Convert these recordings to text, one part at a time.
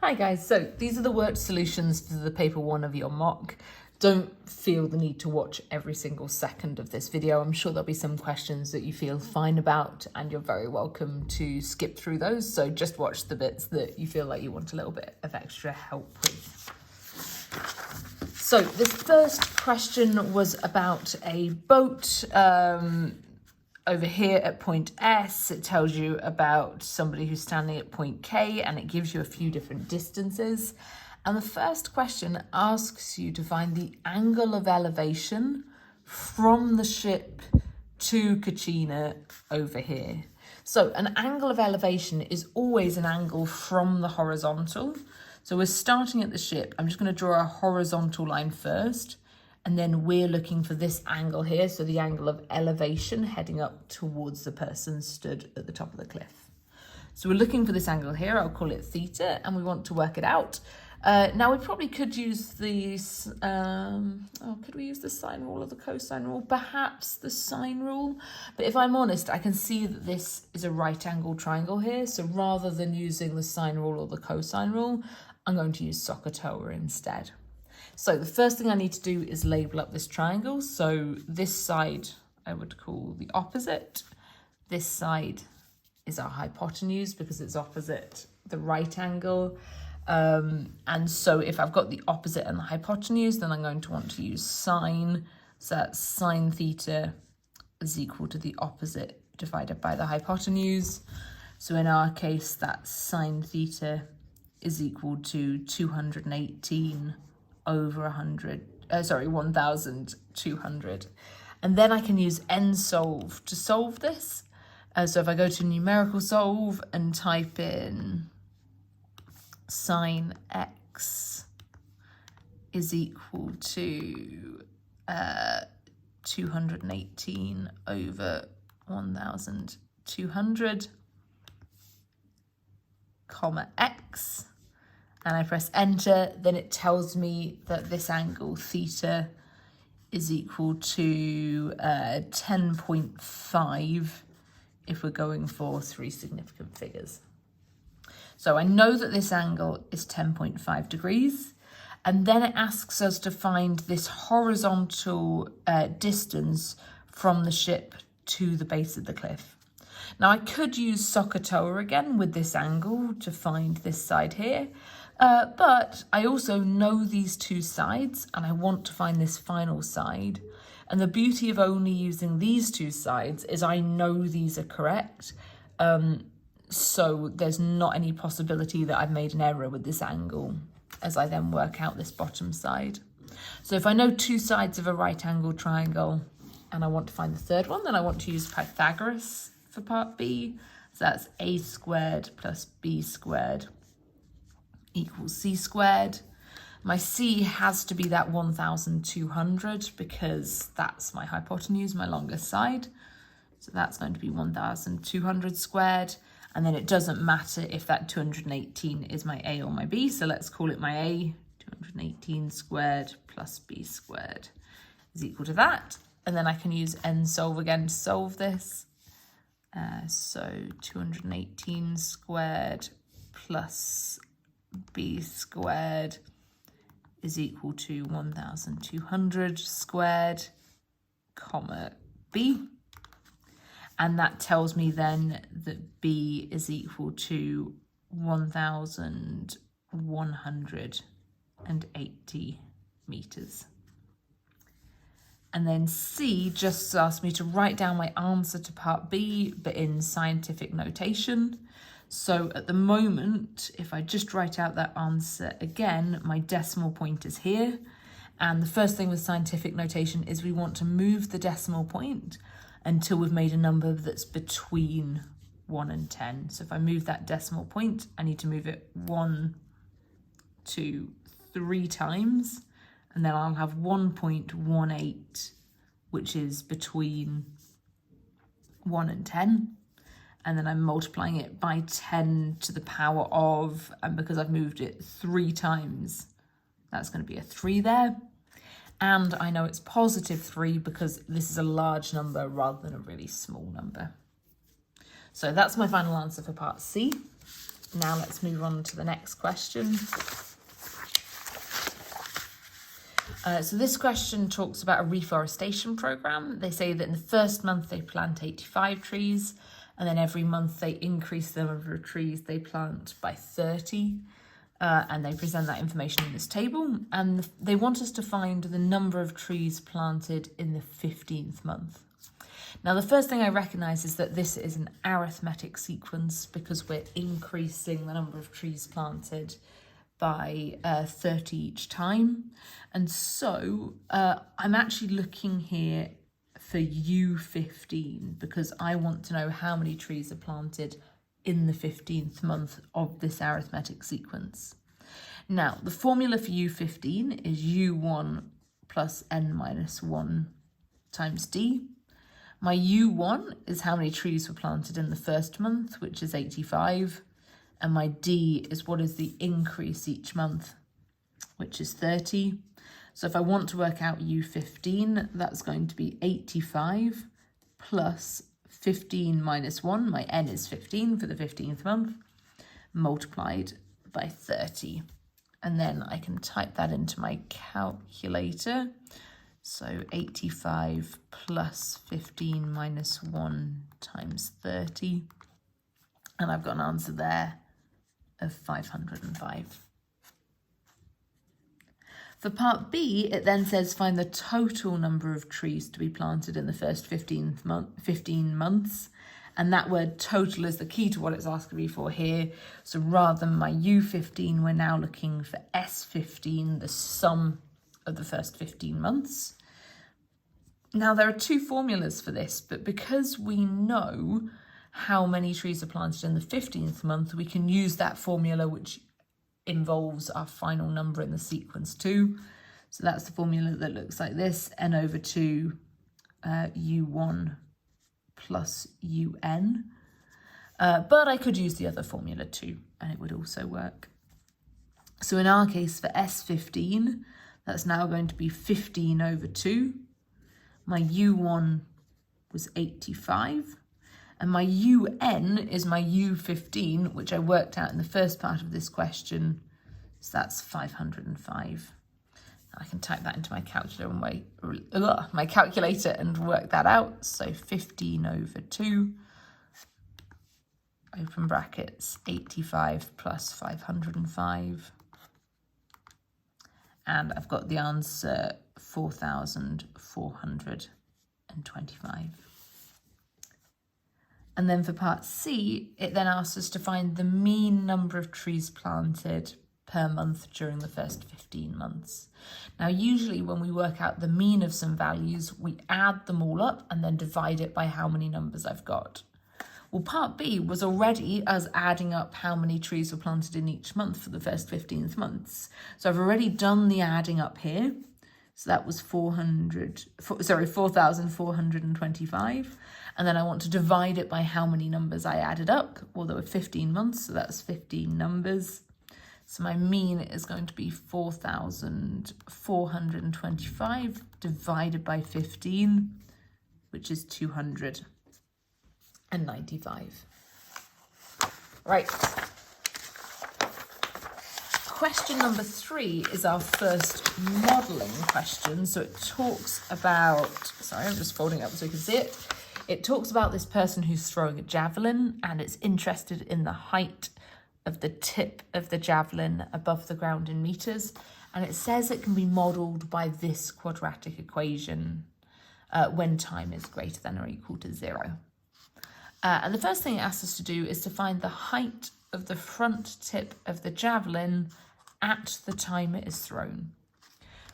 Hi guys, so these are the worked solutions for the paper 1 of your mock. Don't feel the need to watch every single second of this video. I'm sure there'll be some questions that you feel fine about and you're very welcome to skip through those. So just watch the bits that you feel like you want a little bit of extra help with. So this first question was about a boat. Over here at point S, it tells you about somebody who's standing at point K and it gives you a few different distances. And the first question asks you to find the angle of elevation from the ship to Kachina over here. So an angle of elevation is always an angle from the horizontal. So we're starting at the ship. I'm just going to draw a horizontal line first. And then we're looking for this angle here, so the angle of elevation heading up towards the person stood at the top of the cliff. So we're looking for this angle here, I'll call it theta, and we want to work it out. Now we probably could use these, could we use the sine rule or the cosine rule? Perhaps the sine rule, but if I'm honest, I can see that this is a right angle triangle here, so rather than using the sine rule or the cosine rule, I'm going to use SOHCAHTOA instead. So the first thing I need to do is label up this triangle. So this side I would call the opposite. This side is our hypotenuse because it's opposite the right angle. And so if I've got the opposite and the hypotenuse, then I'm going to want to use sine. So that's sine theta is equal to the opposite divided by the hypotenuse. So in our case, that's sine theta is equal to 218 over 1,200. And then I can use nsolve to solve this. So if I go to numerical solve and type in sine x is equal to 218 over 1,200, comma x, and I press enter, then it tells me that this angle theta is equal to 10.5 if we're going for 3 significant figures. So I know that this angle is 10.5 degrees, and then it asks us to find this horizontal distance from the ship to the base of the cliff. Now I could use SOHCAHTOA again with this angle to find this side here, but I also know these two sides and I want to find this final side. And the beauty of only using these two sides is I know these are correct. So there's not any possibility that I've made an error with this angle as I then work out this bottom side. So if I know two sides of a right angle triangle and I want to find the third one, then I want to use Pythagoras for part B. So that's a squared plus b squared equals c squared. My c has to be that 1,200 because that's my hypotenuse, my longest side. So that's going to be 1,200 squared. And then it doesn't matter if that 218 is my a or my b. So let's call it my a. 218 squared plus b squared is equal to that. And then I can use nsolve again to solve this. So 218 squared plus b squared is equal to 1,200 squared, comma b. And that tells me then that b is equal to 1,180 meters. And then C just asks me to write down my answer to part B, but in scientific notation. So at the moment, if I just write out that answer again, my decimal point is here. And the first thing with scientific notation is we want to move the decimal point until we've made a number that's between 1 and 10. So if I move that decimal point, I need to move it 1, 2, 3 times. And then I'll have 1.18, which is between 1 and 10. And then I'm multiplying it by 10 to the power of, and because I've moved it 3 times, that's going to be a 3 there. And I know it's positive 3 because this is a large number rather than a really small number. So that's my final answer for part C. Now let's move on to the next question. So this question talks about a reforestation program. They say that in the first month they plant 85 trees, and then every month they increase the number of trees they plant by 30. And they present that information in this table. And they want us to find the number of trees planted in the 15th month. Now, the first thing I recognise is that this is an arithmetic sequence because we're increasing the number of trees planted by 30 each time. And so I'm actually looking here for U15 because I want to know how many trees are planted in the 15th month of this arithmetic sequence. Now, the formula for U15 is U1 plus n minus 1 times d. My U1 is how many trees were planted in the first month, which is 85. And my d is what is the increase each month, which is 30. So if I want to work out U15, that's going to be 85 plus 15 minus 1, my n is 15 for the 15th month, multiplied by 30. And then I can type that into my calculator. So 85 plus 15 minus 1 times 30. And I've got an answer there of 505. For part B, it then says find the total number of trees to be planted in the first 15 months. And that word total is the key to what it's asking me for here. So rather than my U15, we're now looking for S15, the sum of the first 15 months. Now, there are two formulas for this, but because we know how many trees are planted in the 15th month, we can use that formula, which involves our final number in the sequence too. So that's the formula that looks like this, n over 2 u1 plus un. But I could use the other formula too, and it would also work. So in our case, for S15, that's now going to be 15 over 2. My u1 was 85. And my un is my u15, which I worked out in the first part of this question. So that's 505. I can type that into my calculator and work that out. So 15 over 2, open brackets, 85 plus 505. And I've got the answer 4,425. And then for part C, it then asks us to find the mean number of trees planted per month during the first 15 months. Now, usually when we work out the mean of some values, we add them all up and then divide it by how many numbers I've got. Well, part B was already us adding up how many trees were planted in each month for the first 15 months. So I've already done the adding up here. So that was 4,425. And then I want to divide it by how many numbers I added up. Well, there were 15 months, so that's 15 numbers. So my mean is going to be 4,425 divided by 15, which is 295. Right. Question number 3 is our first modelling question. So it talks about, sorry, I'm just folding it up so you can see it. It talks about this person who's throwing a javelin and it's interested in the height of the tip of the javelin above the ground in meters. And it says it can be modelled by this quadratic equation when time is greater than or equal to 0. And the first thing it asks us to do is to find the height of the front tip of the javelin at the time it is thrown.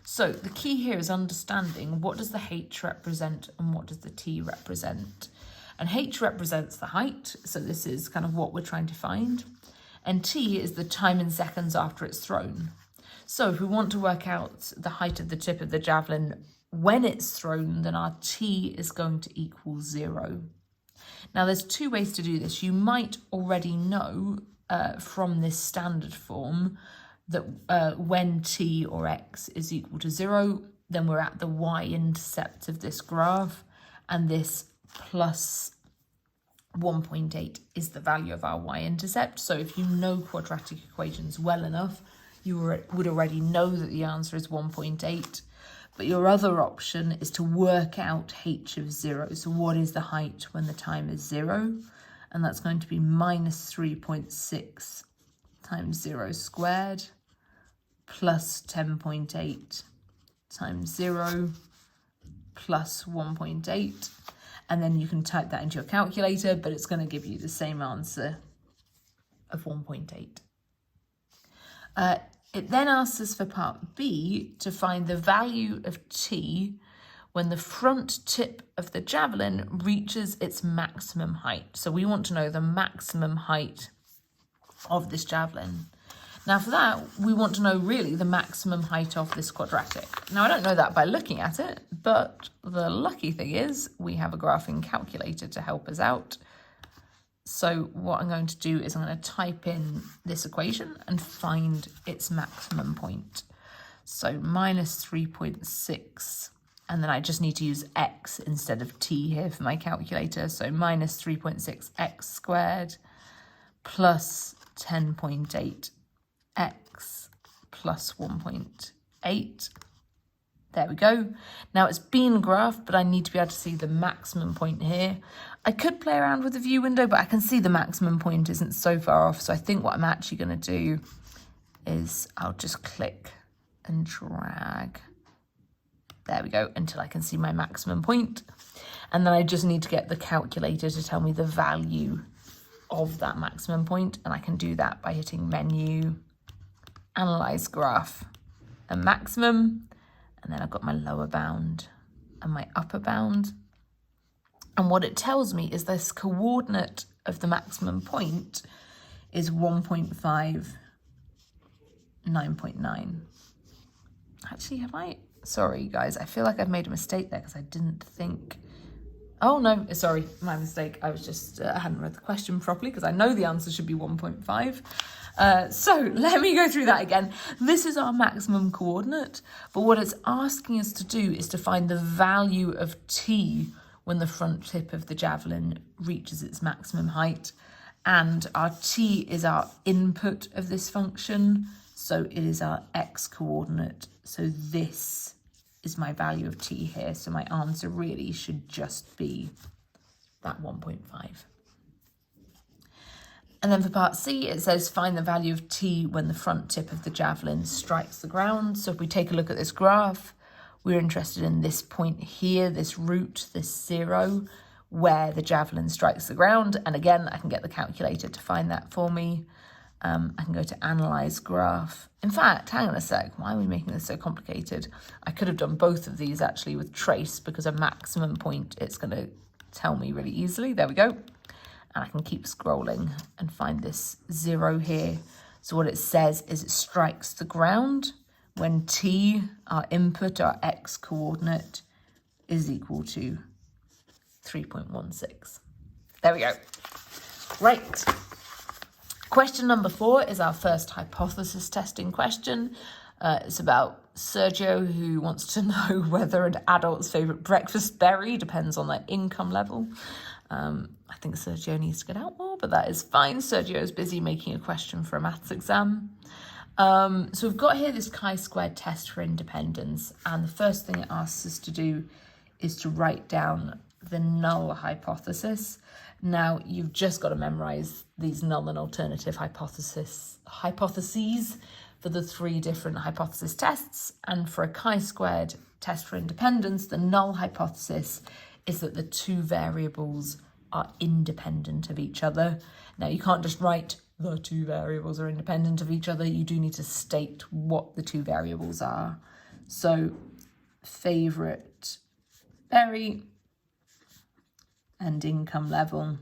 So the key here is understanding what does the h represent and what does the t represent. And h represents the height, so this is kind of what we're trying to find. And t is the time in seconds after it's thrown. So if we want to work out the height of the tip of the javelin when it's thrown, then our t is going to equal 0. Now there's two ways to do this. You might already know from this standard form that when t or x is equal to 0, then we're at the y-intercept of this graph, and this plus 1.8 is the value of our y-intercept. So if you know quadratic equations well enough, you would already know that the answer is 1.8. But your other option is to work out h of 0. So what is the height when the time is 0? And that's going to be minus 3.6 times 0 squared plus 10.8 times 0 plus 1.8. And then you can type that into your calculator, but it's going to give you the same answer of 1.8. It then asks us for part B to find the value of t when the front tip of the javelin reaches its maximum height. So we want to know the maximum height of this javelin. Now for that, we want to know really the maximum height of this quadratic. Now I don't know that by looking at it, but the lucky thing is we have a graphing calculator to help us out. So what I'm going to do is I'm going to type in this equation and find its maximum point. So minus 3.6, and then I just need to use x instead of t here for my calculator. So minus 3.6 x squared plus 10.8 x plus 1.8. There we go. Now it's been graphed, but I need to be able to see the maximum point here. I could play around with the view window, but I can see the maximum point isn't so far off. So I think what I'm actually going to do is I'll just click and drag. There we go, until I can see my maximum point. And then I just need to get the calculator to tell me the value of that maximum point. And I can do that by hitting Menu, Analyze Graph, and Maximum. And then I've got my lower bound and my upper bound. And what it tells me is this coordinate of the maximum point is 1.5, 9.9. Actually, have I? Sorry, guys. I feel like I've made a mistake there because I didn't think. Oh, no, sorry, my mistake. I was just, I hadn't read the question properly because I know the answer should be 1.5. So let me go through that again. This is our maximum coordinate, but what it's asking us to do is to find the value of t when the front tip of the javelin reaches its maximum height. And our t is our input of this function, so it is our x coordinate. So this is my value of t here. So my answer really should just be that 1.5. And then for part C, it says find the value of t when the front tip of the javelin strikes the ground. So if we take a look at this graph, we're interested in this point here, this root, this 0, where the javelin strikes the ground. And again, I can get the calculator to find that for me. I can go to Analyze Graph. In fact, hang on a sec, why are we making this so complicated? I could have done both of these actually with Trace, because a maximum point, it's going to tell me really easily. There we go. And I can keep scrolling and find this 0 here. So what it says is it strikes the ground when t, our input, our x coordinate, is equal to 3.16. There we go. Right. Question number 4 is our first hypothesis testing question. It's about Sergio, who wants to know whether an adult's favourite breakfast berry depends on their income level. I think Sergio needs to get out more, but that is fine. Sergio is busy making a question for a maths exam. So we've got here this chi-squared test for independence, and the first thing it asks us to do is to write down the null hypothesis. Now, you've just got to memorize these null and alternative hypotheses for the 3 different hypothesis tests. And for a chi-squared test for independence, the null hypothesis is that the 2 variables are independent of each other. Now, you can't just write the 2 variables are independent of each other. You do need to state what the 2 variables are. So, favourite berry and income level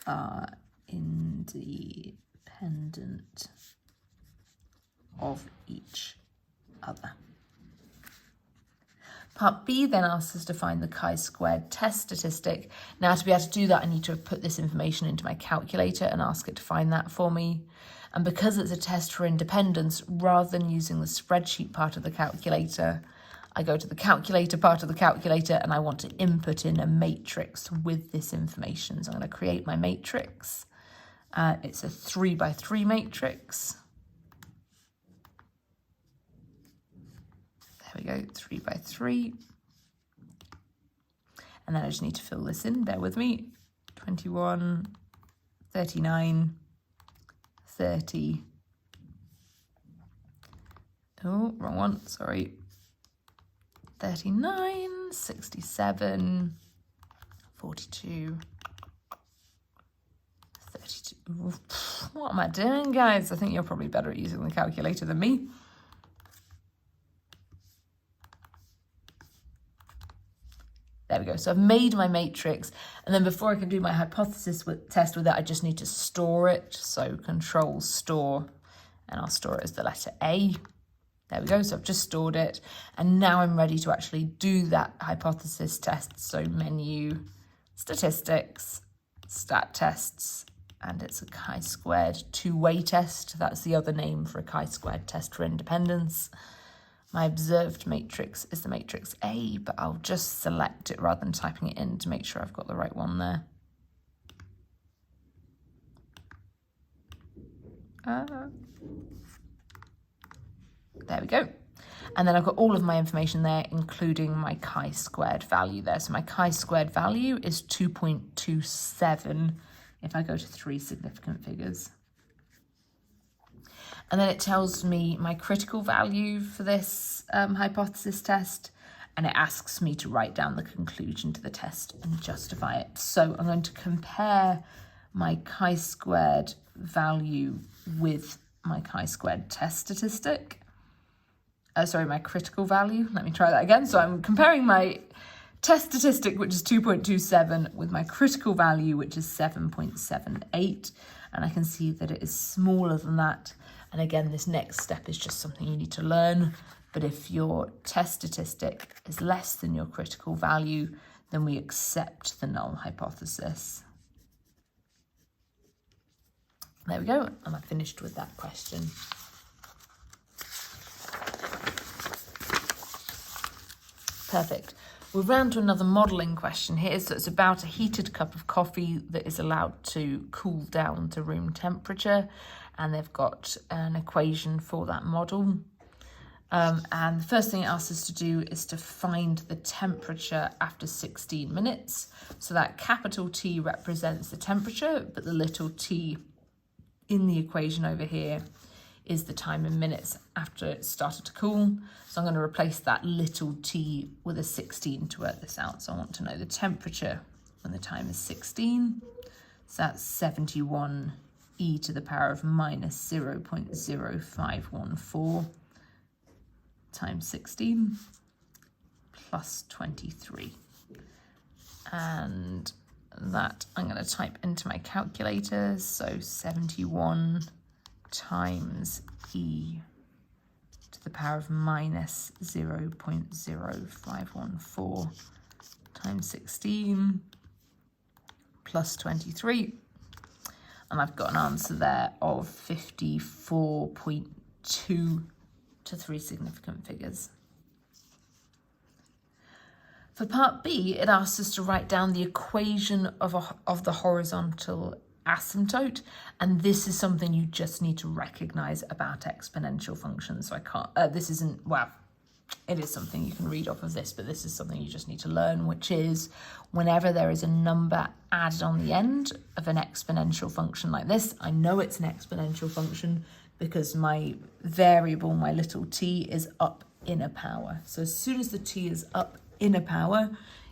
are independent of each other. Part B then asks us to find the chi-squared test statistic. Now, to be able to do that, I need to have put this information into my calculator and ask it to find that for me. And because it's a test for independence, rather than using the spreadsheet part of the calculator, I go to the calculator part of the calculator and I want to input in a matrix with this information. So I'm going to create my matrix. It's a 3x3 matrix. There we go, 3x3. And then I just need to fill this in, bear with me. 21, 39, 30. Oh, wrong one, sorry. 39, 67, 42, 32. What am I doing, guys? I think you're probably better at using the calculator than me. There we go. So I've made my matrix, and then before I can do my hypothesis test with it, I just need to store it. So Control Store, and I'll store it as the letter A. There we go. So I've just stored it, and now I'm ready to actually do that hypothesis test. So Menu, Statistics, Stat Tests, and it's a chi-squared two-way test. That's the other name for a chi-squared test for independence. My observed matrix is the matrix A, but I'll just select it rather than typing it in to make sure I've got the right one there. There we go. And then I've got all of my information there, including my chi-squared value there. So my chi-squared value is 2.27 if I go to 3 significant figures. And then it tells me my critical value for this hypothesis test, and it asks me to write down the conclusion to the test and justify it. So I'm going to compare my chi-squared value with my chi-squared test statistic. My critical value. Let me try that again. So I'm comparing my test statistic, which is 2.27, with my critical value, which is 7.78. And I can see that it is smaller than that. And again, this next step is just something you need to learn. But if your test statistic is less than your critical value, then we accept the null hypothesis. There we go. And I finished with that question. Perfect. We're round to another modelling question here. So it's about a heated cup of coffee that is allowed to cool down to room temperature. And they've got an equation for that model. And the first thing it asks us to do is to find the temperature after 16 minutes. So that capital T represents the temperature, but the little t in the equation over here is the time in minutes after it started to cool. So I'm going to replace that little t with a 16 to work this out. So I want to know the temperature when the time is 16. So that's 71 e to the power of minus 0.0514 times 16 plus 23. And that I'm going to type into my calculator. So 71 times e to the power of minus 0.0514 times 16 plus 23. And I've got an answer there of 54.2 to 3 significant figures. For part B, it asks us to write down the equation of the horizontal asymptote, and this is something you just need to recognize about exponential functions. So I can't, this isn't, well, it is something you can read off of this, but this is something you just need to learn, which is whenever there is a number added on the end of an exponential function like this, I know it's an exponential function because my variable, my little t, is up in a power. So as soon as the t is up in a power,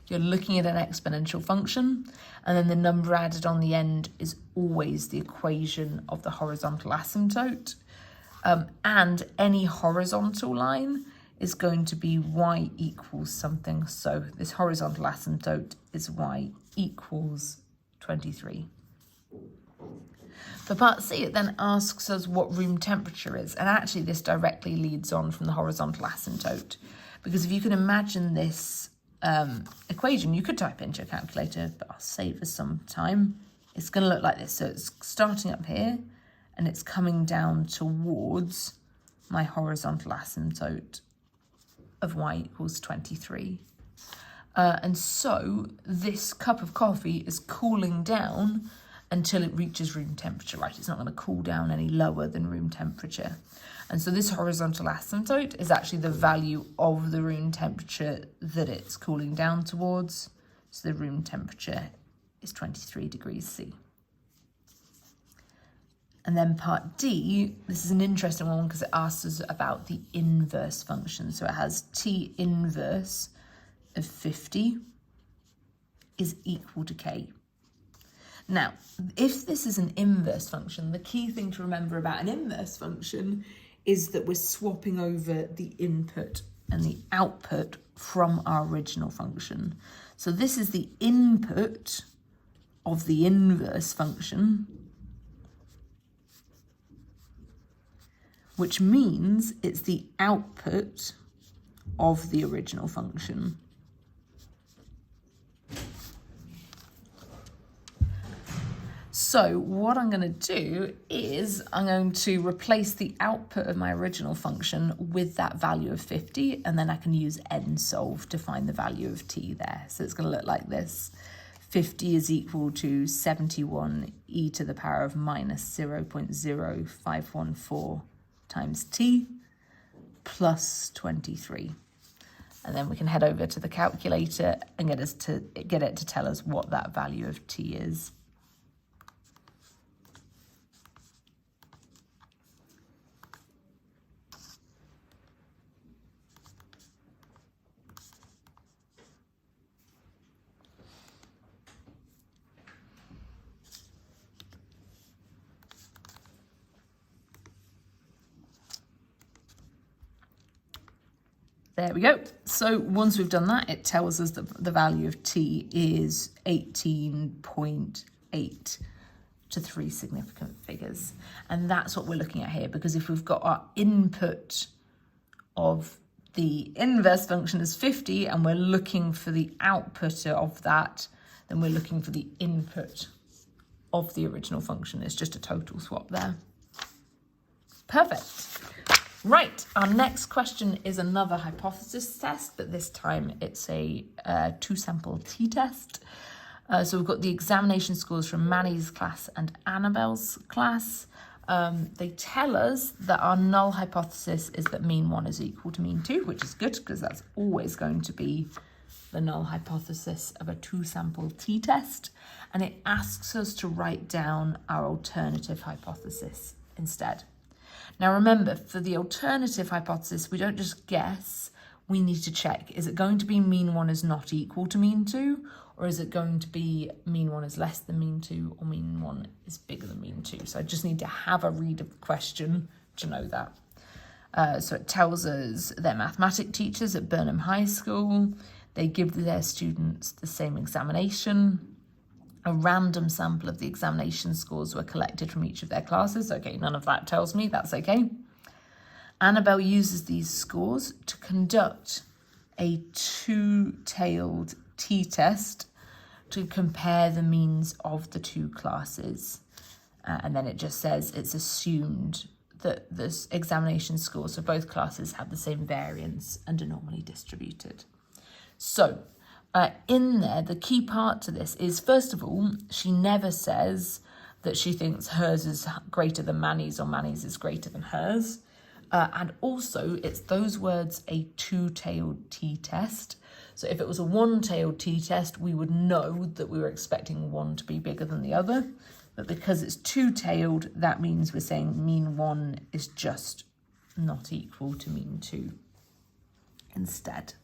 you're looking at an exponential function, and then the number added on the end is always the equation of the horizontal asymptote. And any horizontal line is going to be y equals something. So this horizontal asymptote is y equals 23. For part C, it then asks us what room temperature is. And actually this directly leads on from the horizontal asymptote. Because if you can imagine this equation, you could type into your calculator, but I'll save us some time. It's going to look like this. So it's starting up here and it's coming down towards my horizontal asymptote of y equals 23. And so this cup of coffee is cooling down until it reaches room temperature, right? It's not going to cool down any lower than room temperature. And so this horizontal asymptote is actually the value of the room temperature that it's cooling down towards. So the room temperature is 23 degrees C. And then part D, this is an interesting one because it asks us about the inverse function. So it has T inverse of 50 is equal to K. Now, if this is an inverse function, the key thing to remember about an inverse function is that we're swapping over the input and the output from our original function. So this is the input of the inverse function, which means it's the output of the original function. So what I'm going to do is I'm going to replace the output of my original function with that value of 50, and then I can use nsolve to find the value of t there. So it's going to look like this. 50 is equal to 71 e to the power of minus 0.0514 times t plus 23. And then we can head over to the calculator and get it to tell us what that value of t is. There we go. So once we've done that, it tells us that the value of t is 18.8 to 3 significant figures. And that's what we're looking at here, because if we've got our input of the inverse function as 50 and we're looking for the output of that, then we're looking for the input of the original function. It's just a total swap there. Perfect. Right, our next question is another hypothesis test, but this time it's a two-sample t-test. So we've got the examination scores from Manny's class and Annabelle's class. They tell us that our null hypothesis is that mean 1 is equal to mean 2, which is good because that's always going to be the null hypothesis of a two-sample t-test. And it asks us to write down our alternative hypothesis instead. Now remember, for the alternative hypothesis, we don't just guess, we need to check. Is it going to be mean 1 is not equal to mean 2? Or is it going to be mean 1 is less than mean 2, or mean 1 is bigger than mean 2? So I just need to have a read of the question to know that. So it tells us they're mathematics teachers at Burnham High School. They give their students the same examination. A random sample of the examination scores were collected from each of their classes. Okay, none of that tells me, that's okay. Annabelle uses these scores to conduct a two-tailed t-test to compare the means of the two classes. And then it just says it's assumed that the examination scores for both classes have the same variance and are normally distributed. So, in there, the key part to this is, first of all, she never says that she thinks hers is greater than Manny's or Manny's is greater than hers. And also, it's those words, a two-tailed t-test. So if it was a one-tailed t-test, we would know that we were expecting one to be bigger than the other. But because it's two-tailed, that means we're saying mean 1 is just not equal to mean 2 instead.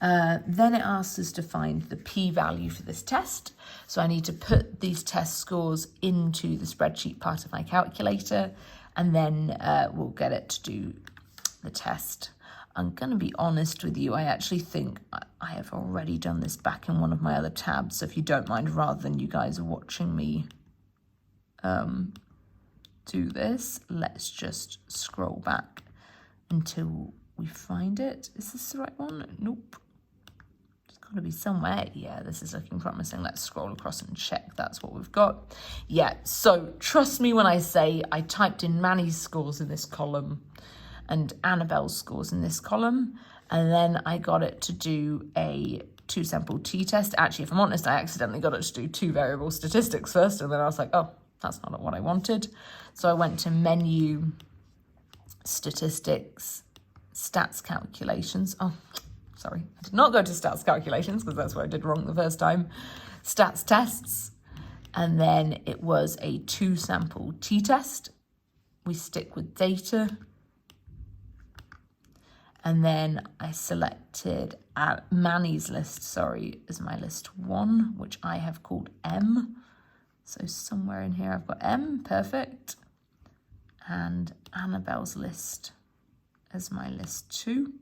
Then it asks us to find the p-value for this test. So I need to put these test scores into the spreadsheet part of my calculator, and then we'll get it to do the test. I'm going to be honest with you, I actually think I have already done this back in one of my other tabs. So if you don't mind, rather than you guys watching me do this, let's just scroll back until we find it. Is this the right one? Nope. Got to be somewhere. Yeah, this is looking promising. Let's scroll across and check that's what we've got. Yeah, so trust me when I say I typed in Manny's scores in this column, and Annabelle's scores in this column. And then I got it to do a 2-sample t-test. Actually, if I'm honest, I accidentally got it to do 2 variable statistics first, and then I was like, oh, that's not what I wanted. So I went to menu, statistics, stats calculations. Oh, sorry, I did not go to stats calculations because that's what I did wrong the first time. Stats tests, and then it was a 2-sample t-test. We stick with data. And then I selected Manny's list, as my list 1, which I have called M. So somewhere in here I've got M, perfect. And Annabelle's list as my list 2.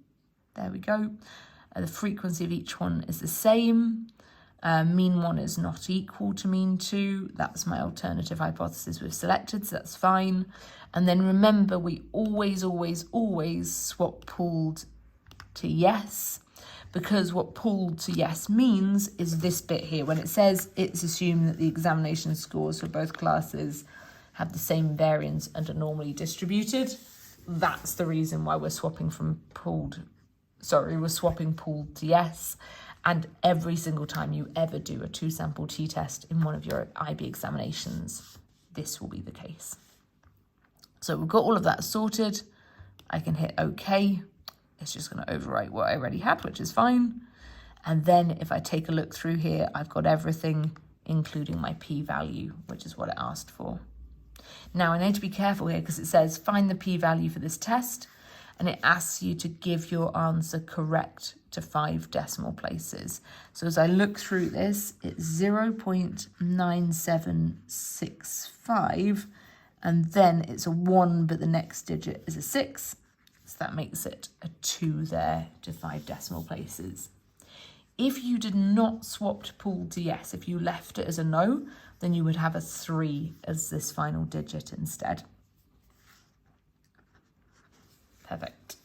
There we go. The frequency of each one is the same. Mean 1 is not equal to mean 2. That's my alternative hypothesis we've selected, so that's fine. And then remember, we always swap pooled to yes, because what pooled to yes means is this bit here. When it says it's assumed that the examination scores for both classes have the same variance and are normally distributed, that's the reason why we're swapping pooled to yes. And every single time you ever do a 2-sample t-test in one of your IB examinations, this will be the case. So we've got all of that sorted. I can hit OK. It's just going to overwrite what I already had, which is fine. And then if I take a look through here, I've got everything, including my p-value, which is what it asked for. Now I need to be careful here because it says find the p-value for this test, and it asks you to give your answer correct to 5 decimal places. So as I look through this, it's 0.9765, and then it's a 1, but the next digit is a 6. So that makes it a 2 there to 5 decimal places. If you did not swap to pooled to yes, if you left it as a no, then you would have a 3 as this final digit instead. Perfect.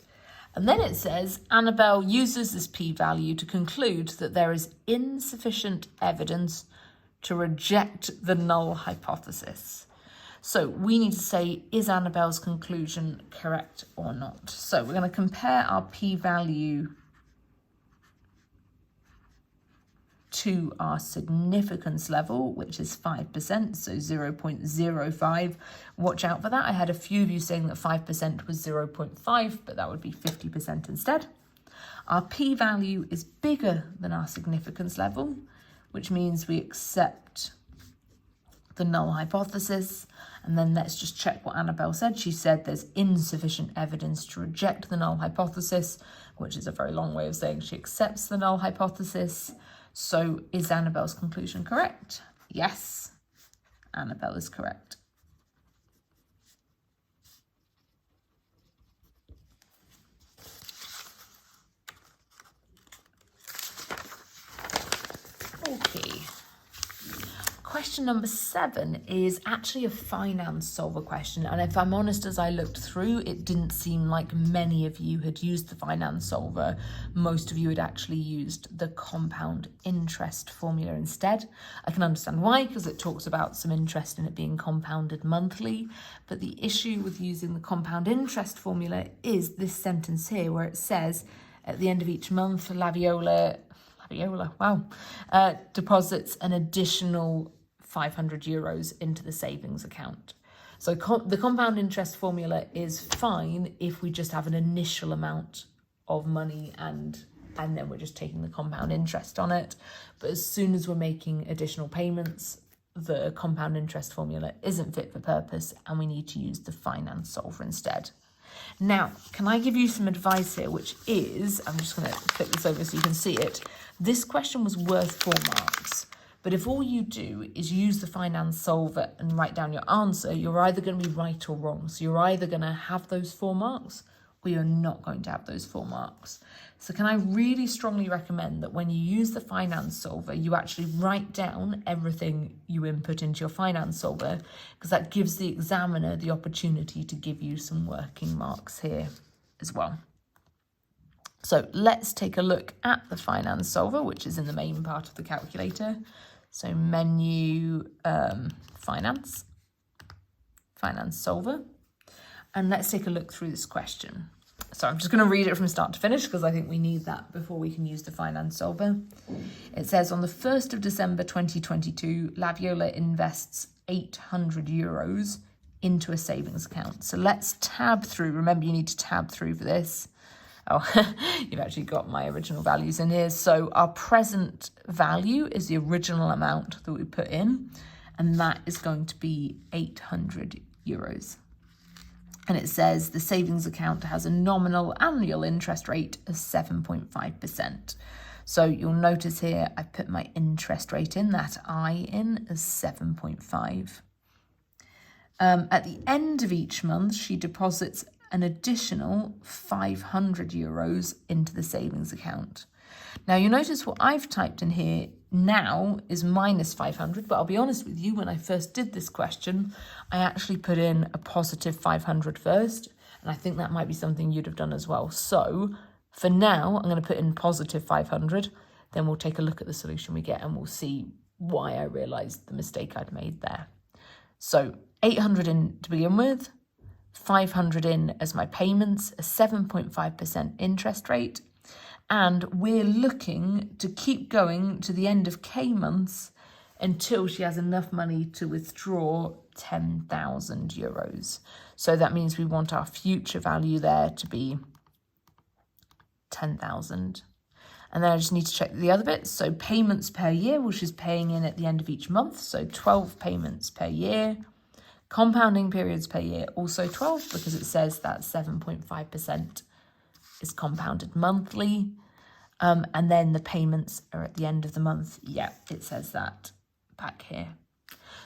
And then it says, Annabelle uses this p-value to conclude that there is insufficient evidence to reject the null hypothesis. So we need to say, is Annabelle's conclusion correct or not? So we're going to compare our p-value to our significance level, which is 5%, so 0.05. Watch out for that. I had a few of you saying that 5% was 0.5, but that would be 50% instead. Our p-value is bigger than our significance level, which means we accept the null hypothesis. And then let's just check what Annabelle said. She said there's insufficient evidence to reject the null hypothesis, which is a very long way of saying she accepts the null hypothesis. So is Annabelle's conclusion correct? Yes, Annabelle is correct. Okay. Question number 7 is actually a finance solver question. And if I'm honest, as I looked through, it didn't seem like many of you had used the finance solver. Most of you had actually used the compound interest formula instead. I can understand why, because it talks about some interest in it being compounded monthly. But the issue with using the compound interest formula is this sentence here where it says at the end of each month, Laviola, deposits an additional €500 into the savings account. So the compound interest formula is fine if we just have an initial amount of money and then we're just taking the compound interest on it. But as soon as we're making additional payments, the compound interest formula isn't fit for purpose and we need to use the finance solver instead. Now, can I give you some advice here, which is, I'm just going to click this over so you can see it. This question was worth 4 marks. But if all you do is use the finance solver and write down your answer, you're either going to be right or wrong. So you're either going to have those 4 marks or you're not going to have those 4 marks. So can I really strongly recommend that when you use the finance solver, you actually write down everything you input into your finance solver, because that gives the examiner the opportunity to give you some working marks here as well. So let's take a look at the finance solver, which is in the main part of the calculator. So menu, finance solver. And let's take a look through this question. So I'm just going to read it from start to finish because I think we need that before we can use the finance solver. It says, on the 1st of December 2022, Laviola invests €800 into a savings account. So let's tab through. Remember, you need to tab through for this. Oh, you've actually got my original values in here. So our present value is the original amount that we put in, and that is going to be €800. And it says the savings account has a nominal annual interest rate of 7.5%. So you'll notice here I put my interest rate in, that I in as 7.5. At the end of each month, she deposits an additional €500 into the savings account. Now you'll notice what I've typed in here now is minus 500, but I'll be honest with you, when I first did this question, I actually put in a positive 500 first, and I think that might be something you'd have done as well. So for now, I'm going to put in positive 500, then we'll take a look at the solution we get and we'll see why I realised the mistake I'd made there. So 800 in to begin with, 500 in as my payments, a 7.5% interest rate, and we're looking to keep going to the end of K months until she has enough money to withdraw €10,000. So that means we want our future value there to be 10,000. And then I just need to check the other bits. So payments per year, which is paying in at the end of each month. So 12 payments per year. Compounding periods per year, also 12, because it says that 7.5% is compounded monthly. And then the payments are at the end of the month. Yeah, it says that back here.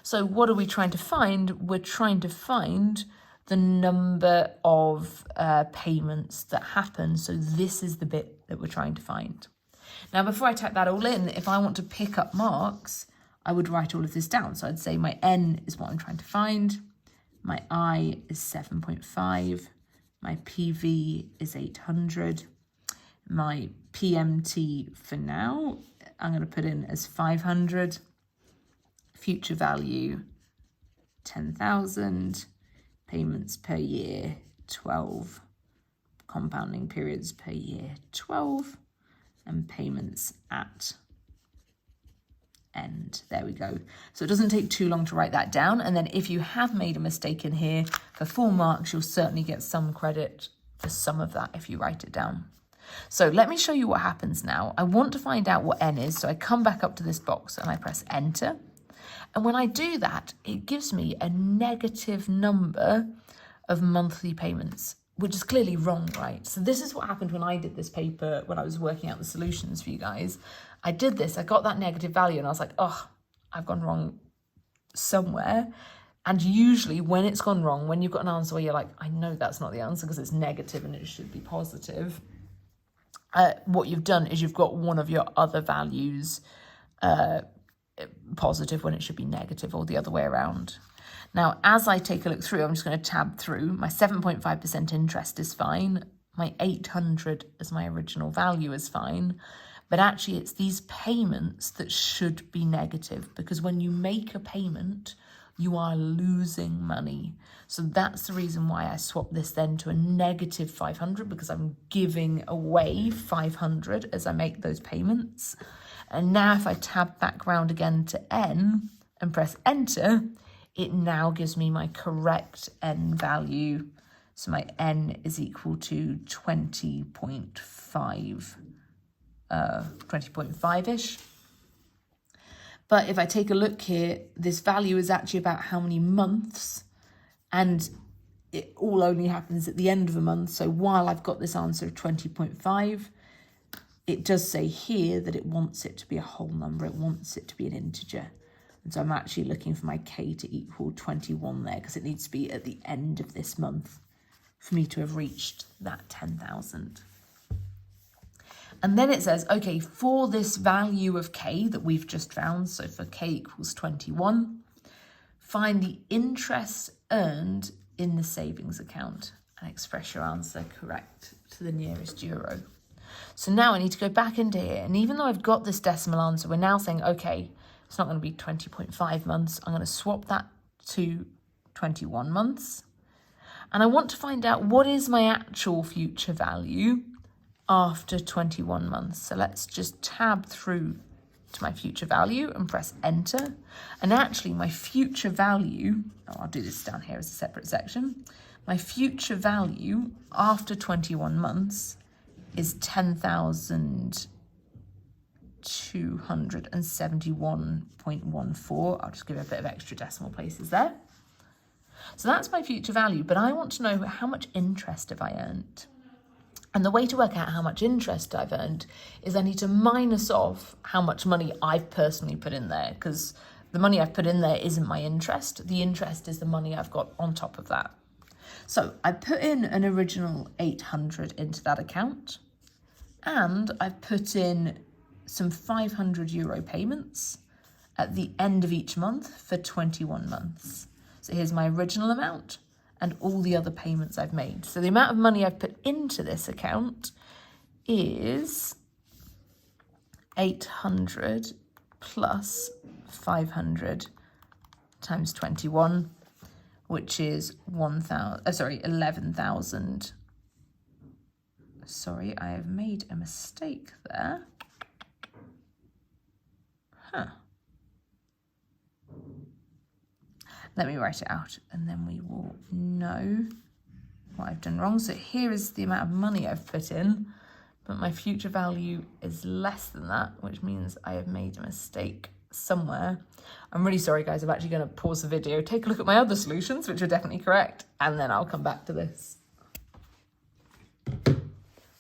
So what are we trying to find? We're trying to find the number of payments that happen. So this is the bit that we're trying to find. Now, before I type that all in, if I want to pick up marks, I would write all of this down. So I'd say my N is what I'm trying to find. My I is 7.5. My PV is 800. My PMT for now, I'm going to put in as 500. Future value, 10,000. Payments per year, 12. Compounding periods per year, 12. And payments at end. There we go. So it doesn't take too long to write that down. And then if you have made a mistake in here, for 4 marks, you'll certainly get some credit for some of that if you write it down. So let me show you what happens now. I want to find out what N is. So I come back up to this box and I press enter. And when I do that, it gives me a negative number of monthly payments, which is clearly wrong, right? So this is what happened when I did this paper, when I was working out the solutions for you guys. I did this, I got that negative value and I was like, oh, I've gone wrong somewhere. And usually when it's gone wrong, when you've got an answer where you're like, I know that's not the answer because it's negative and it should be positive, what you've done is you've got one of your other values positive when it should be negative, or the other way around. Now, as I take a look through, I'm just going to tab through. My 7.5% interest is fine. My 800 as my original value is fine. But actually, it's these payments that should be negative, because when you make a payment, you are losing money. So that's the reason why I swapped this then to a negative 500, because I'm giving away 500 as I make those payments. And now if I tab back round again to N and press enter, it now gives me my correct N value. So my N is equal to 20.5-ish. But if I take a look here, this value is actually about how many months, and it all only happens at the end of a month. So while I've got this answer of 20.5, it does say here that it wants it to be a whole number. It wants it to be an integer. And so I'm actually looking for my K to equal 21 there, because it needs to be at the end of this month for me to have reached that 10,000. And then it says, okay, for this value of K that we've just found, so for K equals 21, find the interest earned in the savings account and express your answer correct to the nearest euro. So now I need to go back into here. And even though I've got this decimal answer, we're now saying, okay, it's not going to be 20.5 months. I'm going to swap that to 21 months. And I want to find out what is my actual future value after 21 months. So let's just tab through to my future value and press enter. And actually my future value, I'll do this down here as a separate section. My future value after 21 months is 10,271.14. I'll just give it a bit of extra decimal places there. So that's my future value, but I want to know how much interest have I earned. And the way to work out how much interest I've earned is I need to minus off how much money I've personally put in there, because the money I've put in there isn't my interest. The interest is the money I've got on top of that. So I put in an original 800 into that account, and I've put in some €500 payments at the end of each month for 21 months. So here's my original amount and all the other payments I've made. So the amount of money I've put into this account is 800 plus 500 times 21, which is 11,000. Sorry, I have made a mistake there. Let me write it out and then we will know what I've done wrong. So here is the amount of money I've put in, but my future value is less than that, which means I have made a mistake somewhere. I'm really sorry, guys. I'm actually going to pause the video, take a look at my other solutions, which are definitely correct, and then I'll come back to this.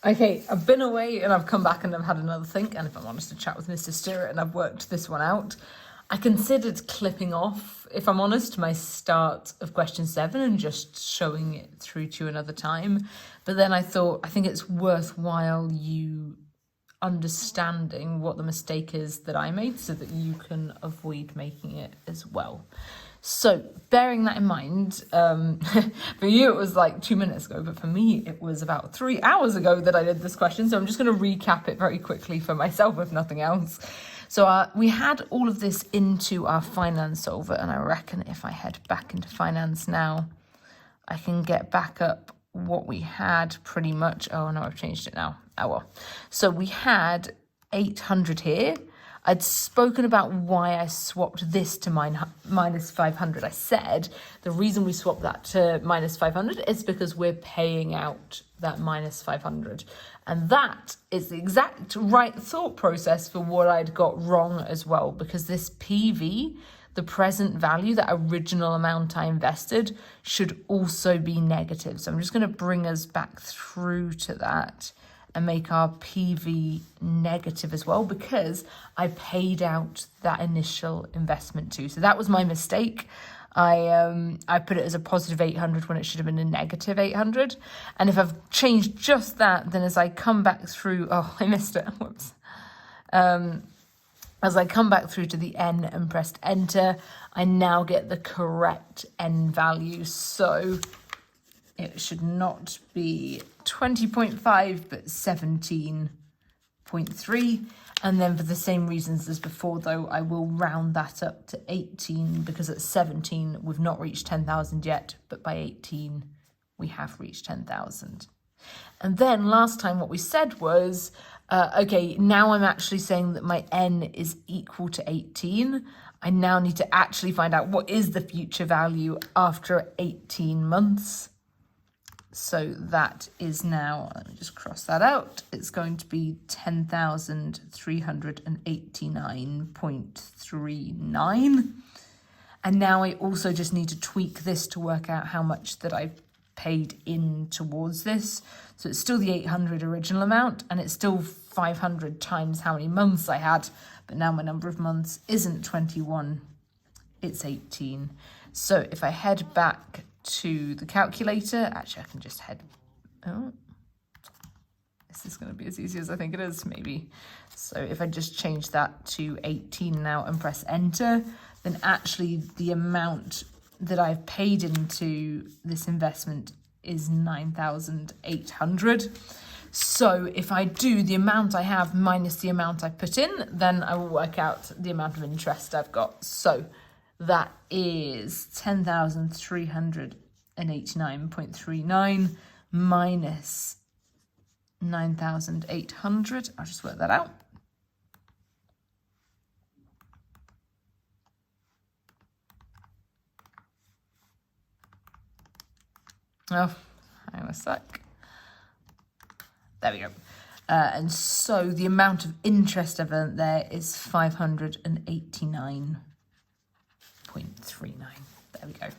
Okay, I've been away and I've come back and I've had another think, and if I'm honest, to chat with Mr. Stewart, and I've worked this one out. I considered clipping off, if I'm honest, my start of question 7 and just showing it through to another time. But then I thought, I think it's worthwhile you understanding what the mistake is that I made so that you can avoid making it as well. So bearing that in mind, for you it was like 2 minutes ago, but for me it was about 3 hours ago that I did this question. So I'm just going to recap it very quickly for myself, if nothing else. So we had all of this into our finance solver, and I reckon if I head back into finance now, I can get back up what we had pretty much. Oh no, I've changed it now. Oh well. So we had 800 here. I'd spoken about why I swapped this to minus 500. I said the reason we swapped that to minus 500 is because we're paying out that minus 500. And that is the exact right thought process for what I'd got wrong as well, because this PV, the present value, that original amount I invested, should also be negative. So I'm just going to bring us back through to that and make our PV negative as well, because I paid out that initial investment too. So that was my mistake. I put it as a positive 800 when it should have been a negative 800. And if I've changed just that, then as I come back through, oh, I missed it, whoops. As I come back through to the N and pressed enter, I now get the correct N value. So it should not be 20.5, but 17.3. And then for the same reasons as before, though, I will round that up to 18, because at 17, we've not reached 10,000 yet, but by 18, we have reached 10,000. And then last time what we said was, okay, now I'm actually saying that my N is equal to 18. I now need to actually find out what is the future value after 18 months. So that is now, let me just cross that out, it's going to be 10,389.39. And now I also just need to tweak this to work out how much that I've paid in towards this. So it's still the 800 original amount, and it's still 500 times how many months I had. But now my number of months isn't 21, it's 18. So if I head back to the calculator, actually I can just head, oh, is this going to be as easy as I think it is? Maybe. So if I just change that to 18 now and press enter, then actually the amount that I've paid into this investment is 9,800. So if I do the amount I have minus the amount I put in, then I will work out the amount of interest I've got. So that is 10,300 an 89.39 minus 9,800. I'll just work that out. Oh, hang on a sec. There we go. And so the amount of interest evident there is 589.39. There we go.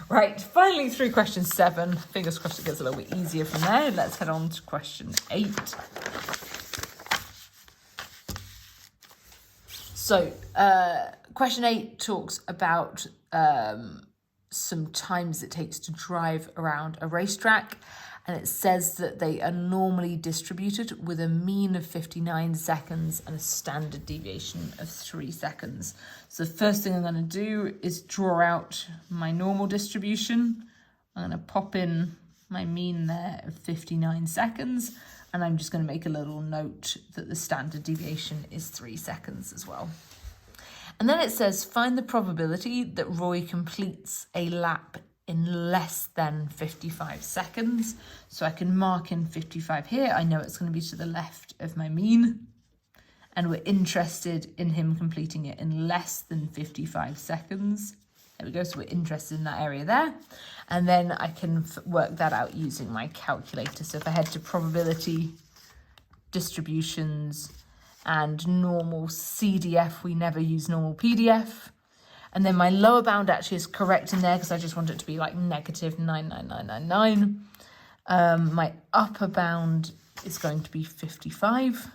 Right, finally through question 7. Fingers crossed it gets a little bit easier from there. Let's head on to question 8. So, question 8 talks about some times it takes to drive around a racetrack, and it says that they are normally distributed with a mean of 59 seconds and a standard deviation of 3 seconds. So the first thing I'm going to do is draw out my normal distribution. I'm going to pop in my mean there of 59 seconds, and I'm just going to make a little note that the standard deviation is 3 seconds as well. And then it says, find the probability that Roy completes a lap in less than 55 seconds. So I can mark in 55 here. I know it's going to be to the left of my mean. And we're interested in him completing it in less than 55 seconds. There we go. So we're interested in that area there. And then I can work that out using my calculator. So if I head to probability, distributions, and normal CDF, we never use normal PDF. And then my lower bound actually is correct in there because I just want it to be like negative 99999. My upper bound is going to be 55.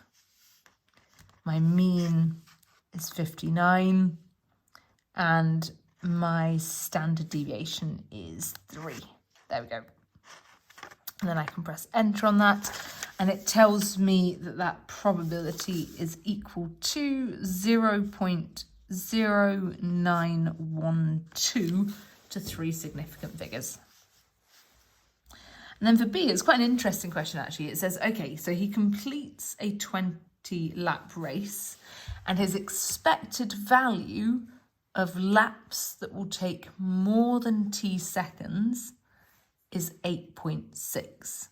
My mean is 59. And my standard deviation is 3. There we go. And then I can press enter on that. And it tells me that that probability is equal to 0.0912 to 3 significant figures. And then for B, it's quite an interesting question actually. It says, okay, so he completes a 20-lap race and his expected value of laps that will take more than t seconds is 8.6.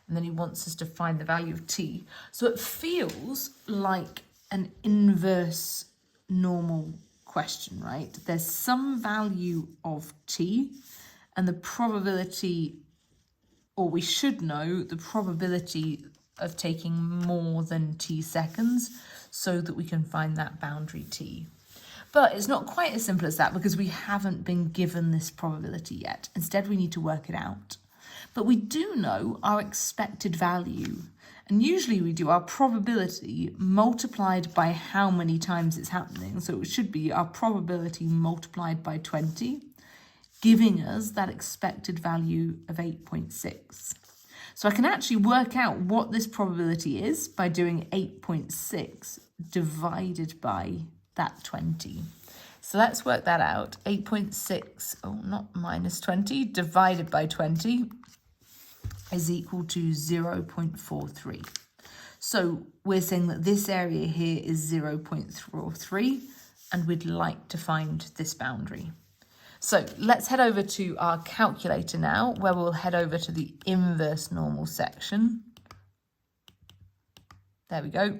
And then he wants us to find the value of t. So it feels like an inverse normal question, right? There's some value of t, and the probability, or we should know the probability of taking more than t seconds so that we can find that boundary t. But it's not quite as simple as that because we haven't been given this probability yet. Instead, we need to work it out. But we do know our expected value. And usually we do our probability multiplied by how many times it's happening. So it should be our probability multiplied by 20, giving us that expected value of 8.6. So I can actually work out what this probability is by doing 8.6 divided by that 20. So let's work that out. 8.6, oh, not minus 20, divided by 20 is equal to 0.43. So we're saying that this area here is 0.43, and we'd like to find this boundary. So let's head over to our calculator now, where we'll head over to the inverse normal section. There we go.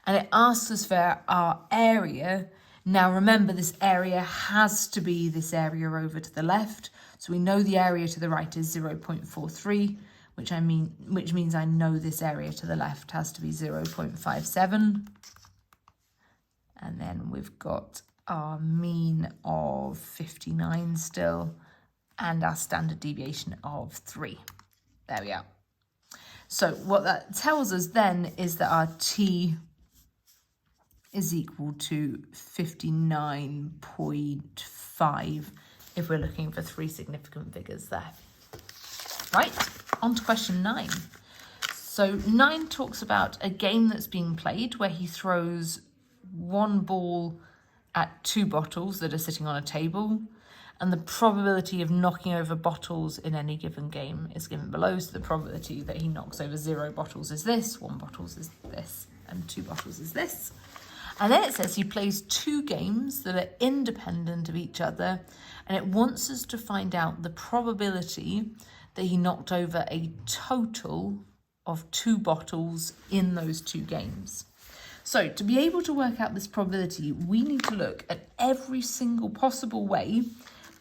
And it asks us for our area. Now remember, this area has to be this area over to the left. So we know the area to the right is 0.43, which means I know this area to the left has to be 0.57. And then we've got our mean of 59 still, and our standard deviation of 3. There we are. So what that tells us then is that our t is equal to 59.5 if we're looking for 3 significant figures there. Right, on to question 9. So 9 talks about a game that's being played where he throws one ball at 2 bottles that are sitting on a table, and the probability of knocking over bottles in any given game is given below. So the probability that he knocks over 0 bottles is this, 1 bottle is this, and 2 bottles is this. And then it says he plays 2 games that are independent of each other, and it wants us to find out the probability that he knocked over a total of 2 bottles in those 2 games. So to be able to work out this probability, we need to look at every single possible way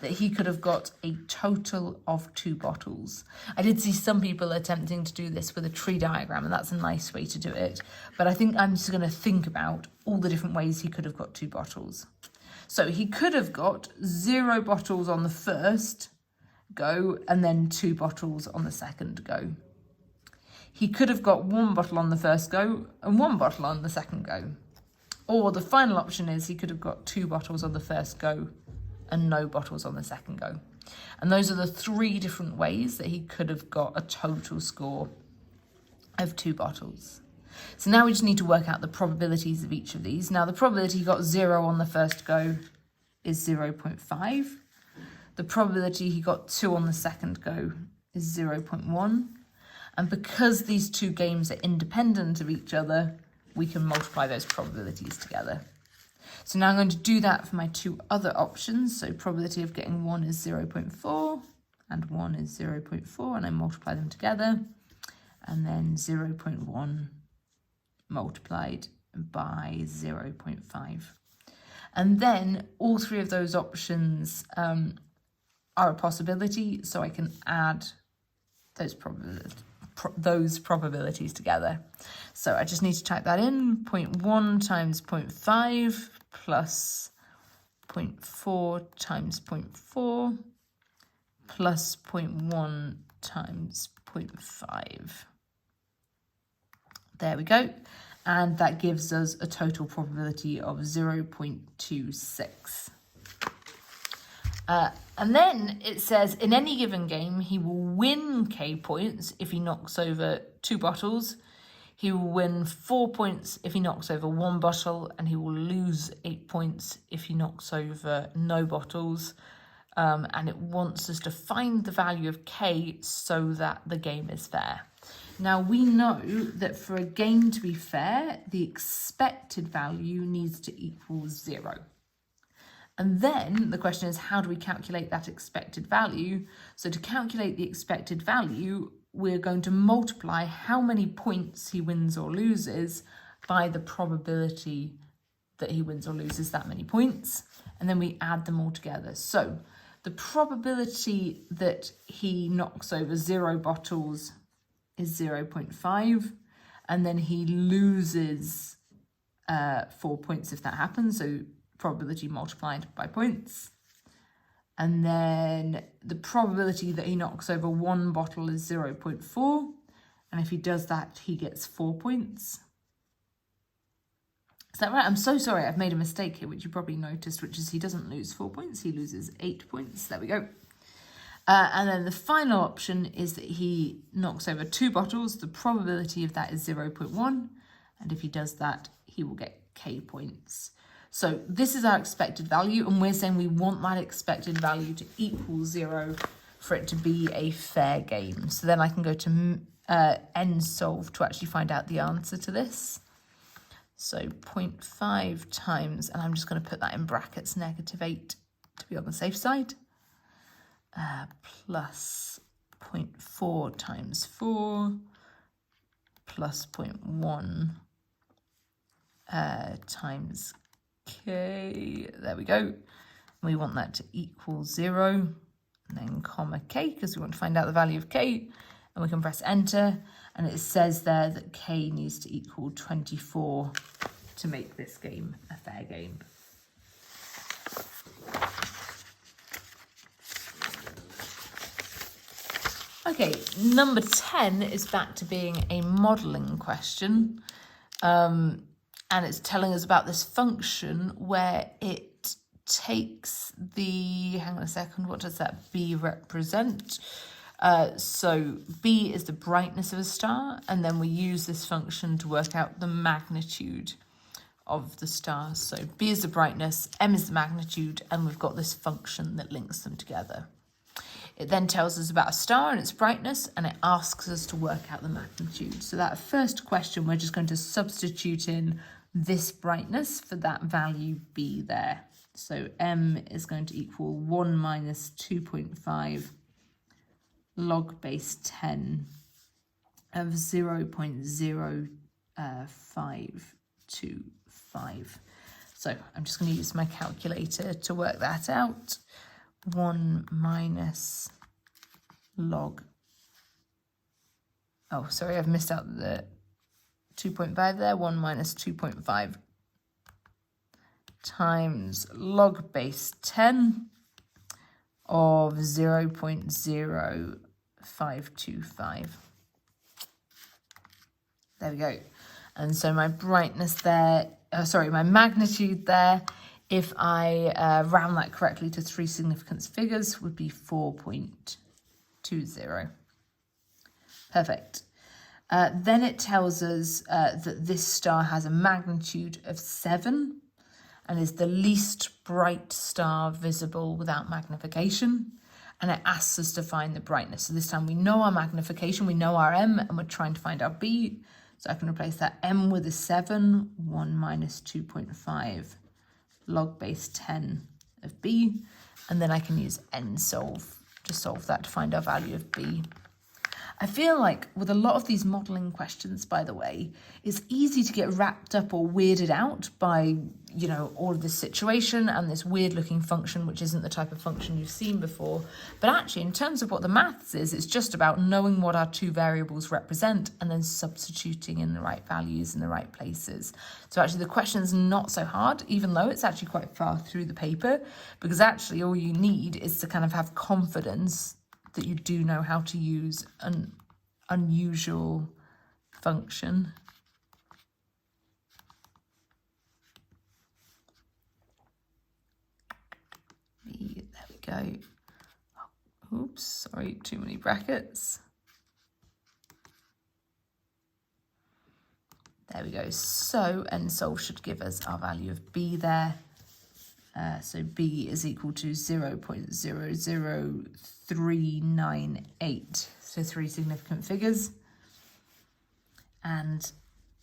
that he could have got a total of 2 bottles. I did see some people attempting to do this with a tree diagram, and that's a nice way to do it. But I think I'm just going to think about all the different ways he could have got 2 bottles. So he could have got 0 bottles on the first go and then 2 bottles on the second go. He could have got 1 bottle on the first go and 1 bottle on the second go. Or the final option is he could have got 2 bottles on the first go and no bottles on the second go. And those are the 3 different ways that he could have got a total score of 2 bottles. So now we just need to work out the probabilities of each of these. Now the probability he got 0 on the first go is 0.5. The probability he got 2 on the second go is 0.1. And because these 2 games are independent of each other, we can multiply those probabilities together. So now I'm going to do that for my 2 other options. So probability of getting 1 is 0.4 and 1 is 0.4, and I multiply them together. And then 0.1 multiplied by 0.5. And then all 3 of those options are a possibility, so I can add those probabilities together. So I just need to type that in, 0.1 times 0.5 plus 0.4 times 0.4 plus 0.1 times 0.5. There we go. And that gives us a total probability of 0.26. And then it says, in any given game, he will win K points if he knocks over 2 bottles. He will win 4 points if he knocks over 1 bottle, and he will lose 8 points if he knocks over no bottles. And it wants us to find the value of K so that the game is fair. Now, we know that for a game to be fair, the expected value needs to equal 0. And then the question is, how do we calculate that expected value? So to calculate the expected value, we're going to multiply how many points he wins or loses by the probability that he wins or loses that many points. And then we add them all together. So the probability that he knocks over 0 bottles is 0.5. And then he loses 4 points if that happens. So probability multiplied by points. And then the probability that he knocks over 1 bottle is 0.4. And if he does that, he gets 4 points. Is that right? I'm so sorry, I've made a mistake here, which you probably noticed, which is he doesn't lose 4 points, he loses 8 points. There we go. And then the final option is that he knocks over 2 bottles. The probability of that is 0.1. And if he does that, he will get K points. So this is our expected value, and we're saying we want that expected value to equal 0 for it to be a fair game. So then I can go to NSolve to actually find out the answer to this. So 0.5 times, and I'm just going to put that in brackets, -8 to be on the safe side, plus 0.4 times 4 plus 0.1 times K, there we go. We want that to equal 0, and then comma K, because we want to find out the value of K, and we can press enter, and it says there that K needs to equal 24 to make this game a fair game. Okay, number 10 is back to being a modelling question. And it's telling us about this function where it takes the, hang on a second, what does that B represent? So B is the brightness of a star, and then we use this function to work out the magnitude of the stars. So B is the brightness, M is the magnitude, and we've got this function that links them together. It then tells us about a star and its brightness, and it asks us to work out the magnitude. So that first question, we're just going to substitute in this brightness for that value B there. So M is going to equal 1 minus 2.5 log base 10 of 0.0525. So I'm just going to use my calculator to work that out. 1 minus log, oh sorry, I've missed out the 2.5 there. 1 minus 2.5 times log base 10 of 0.0525. There we go. And so my brightness there, my magnitude there, if I round that correctly to 3 significance figures, would be 4.20. Perfect. Then it tells us that this star has a magnitude of 7 and is the least bright star visible without magnification. And it asks us to find the brightness. So this time we know our magnification, we know our M, and we're trying to find our B. So I can replace that M with a 7, 1 minus 2.5 log base 10 of B. And then I can use NSolve to solve that to find our value of B. I feel like with a lot of these modelling questions, by the way, it's easy to get wrapped up or weirded out by, you know, all of this situation and this weird looking function, which isn't the type of function you've seen before. But actually, in terms of what the maths is, it's just about knowing what our two variables represent and then substituting in the right values in the right places. So actually the question's not so hard, even though it's actually quite far through the paper, because actually all you need is to kind of have confidence that you do know how to use an unusual function. There we go. Oops, sorry, too many brackets. There we go. So NSolve should give us our value of B there. So B is equal to 0.00398, so 3 significant figures. And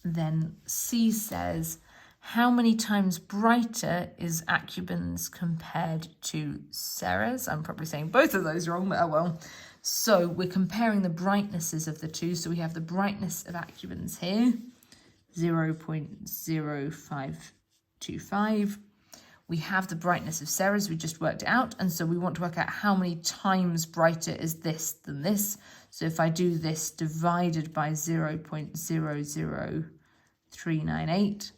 then C says, how many times brighter is Acubens compared to Ceres? I'm probably saying both of those wrong, but oh well. So we're comparing the brightnesses of the two. So we have the brightness of Acubens here, 0.0525. We have the brightness of Ceres, we just worked it out, and so we want to work out how many times brighter is this than this. So if I do this divided by 0.00398,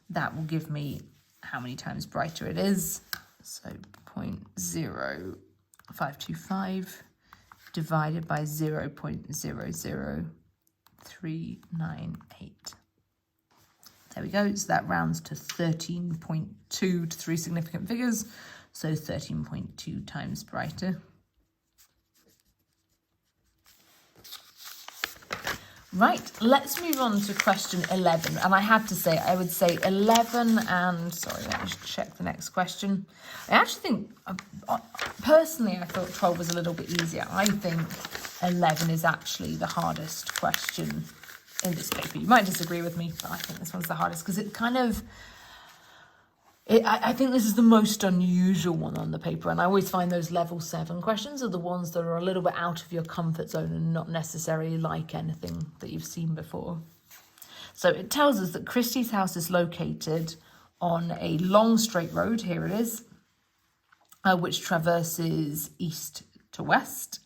that will give me how many times brighter it is. So 0.0525 divided by 0.00398. There we go, so that rounds to 13.2 to 3 significant figures, so 13.2 times brighter. Right, let's move on to question 11. And I have to say, I would say 11 and, sorry, let me just check the next question. I actually think, personally, I thought 12 was a little bit easier. I think 11 is actually the hardest question in this paper. You might disagree with me, but I think this one's the hardest because it kind of, I think this is the most unusual one on the paper, and I always find those level 7 questions are the ones that are a little bit out of your comfort zone and not necessarily like anything that you've seen before. So it tells us that Christie's house is located on a long straight road, here it is, which traverses east to west.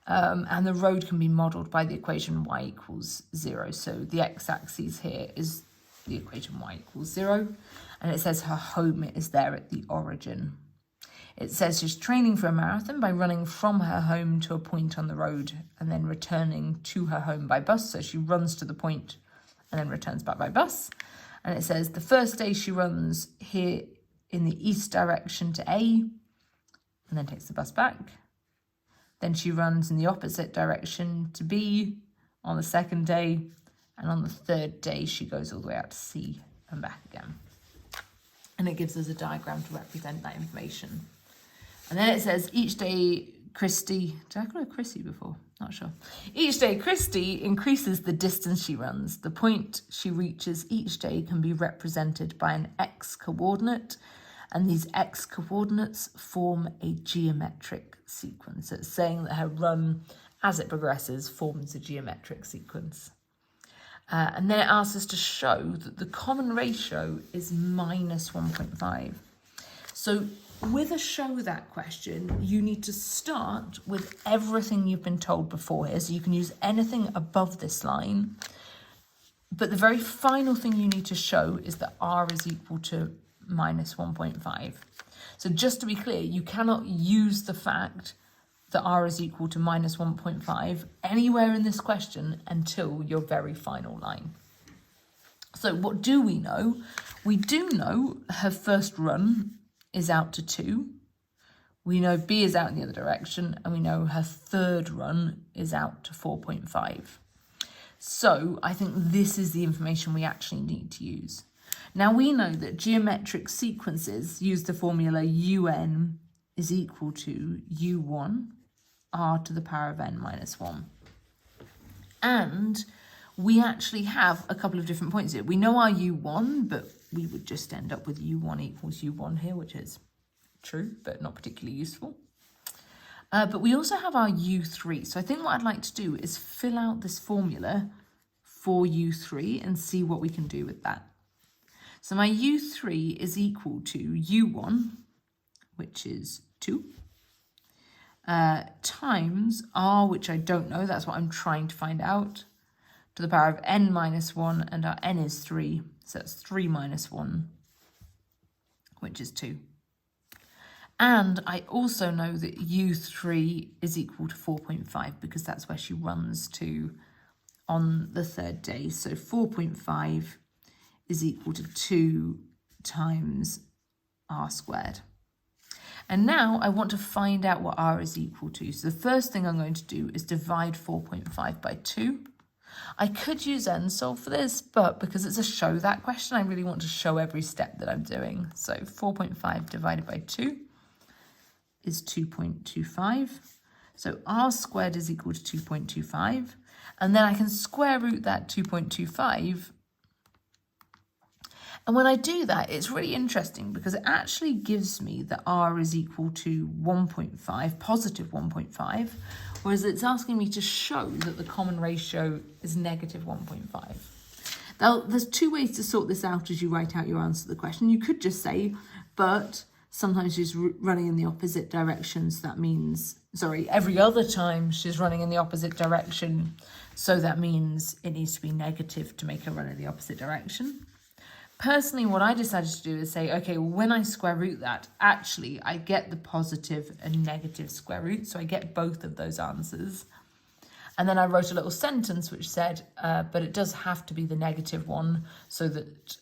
And the road can be modelled by the equation y equals 0. So the x-axis here is the equation y equals 0. And it says her home is there at the origin. It says she's training for a marathon by running from her home to a point on the road and then returning to her home by bus. So she runs to the point and then returns back by bus. And it says the first day she runs here in the east direction to A and then takes the bus back. Then she runs in the opposite direction to B on the second day. And on the third day, she goes all the way out to C and back again. And it gives us a diagram to represent that information. And then it says each day Christy, did I call her Chrissy before? Not sure. Each day, Christy increases the distance she runs. The point she reaches each day can be represented by an x coordinate, and these x coordinates form a geometric sequence. So it's saying that her run, as it progresses, forms a geometric sequence. And then it asks us to show that the common ratio is minus 1.5. So with a show that question, you need to start with everything you've been told before here. So you can use anything above this line. But the very final thing you need to show is that r is equal to minus 1.5. So just to be clear, you cannot use the fact that r is equal to minus 1.5 anywhere in this question until your very final line. So what do we know? We do know her first run is out to 2. We know B is out in the other direction, and we know her third run is out to 4.5. So I think this is the information we actually need to use. Now we know that geometric sequences use the formula un is equal to u1 r to the power of n minus 1. And we actually have a couple of different points here. We know our u1, but we would just end up with u1 equals u1 here, which is true, but not particularly useful. But we also have our u3. So I think what I'd like to do is fill out this formula for u3 and see what we can do with that. So my u3 is equal to u1, which is 2, times r, which I don't know, that's what I'm trying to find out, to the power of n minus 1, and our n is 3, so that's 3 minus 1, which is 2. And I also know that u3 is equal to 4.5 because that's where she runs to on the third day. So 4.5 is equal to 2 times r squared. And now I want to find out what r is equal to. So the first thing I'm going to do is divide 4.5 by 2. I could use nsolve for this, but because it's a show that question, I really want to show every step that I'm doing. So 4.5 divided by 2 is 2.25. So r squared is equal to 2.25. And then I can square root that 2.25. And when I do that, it's really interesting because it actually gives me that r is equal to 1.5, positive 1.5, whereas it's asking me to show that the common ratio is negative 1.5. Now, there's two ways to sort this out as you write out your answer to the question. You could just say, but sometimes she's running in the opposite direction, so that means, every other time she's running in the opposite direction, so that means it needs to be negative to make her run in the opposite direction. Personally, what I decided to do is say, okay, when I square root that, actually, I get the positive and negative square root, so I get both of those answers. And then I wrote a little sentence which said, but it does have to be the negative one, so that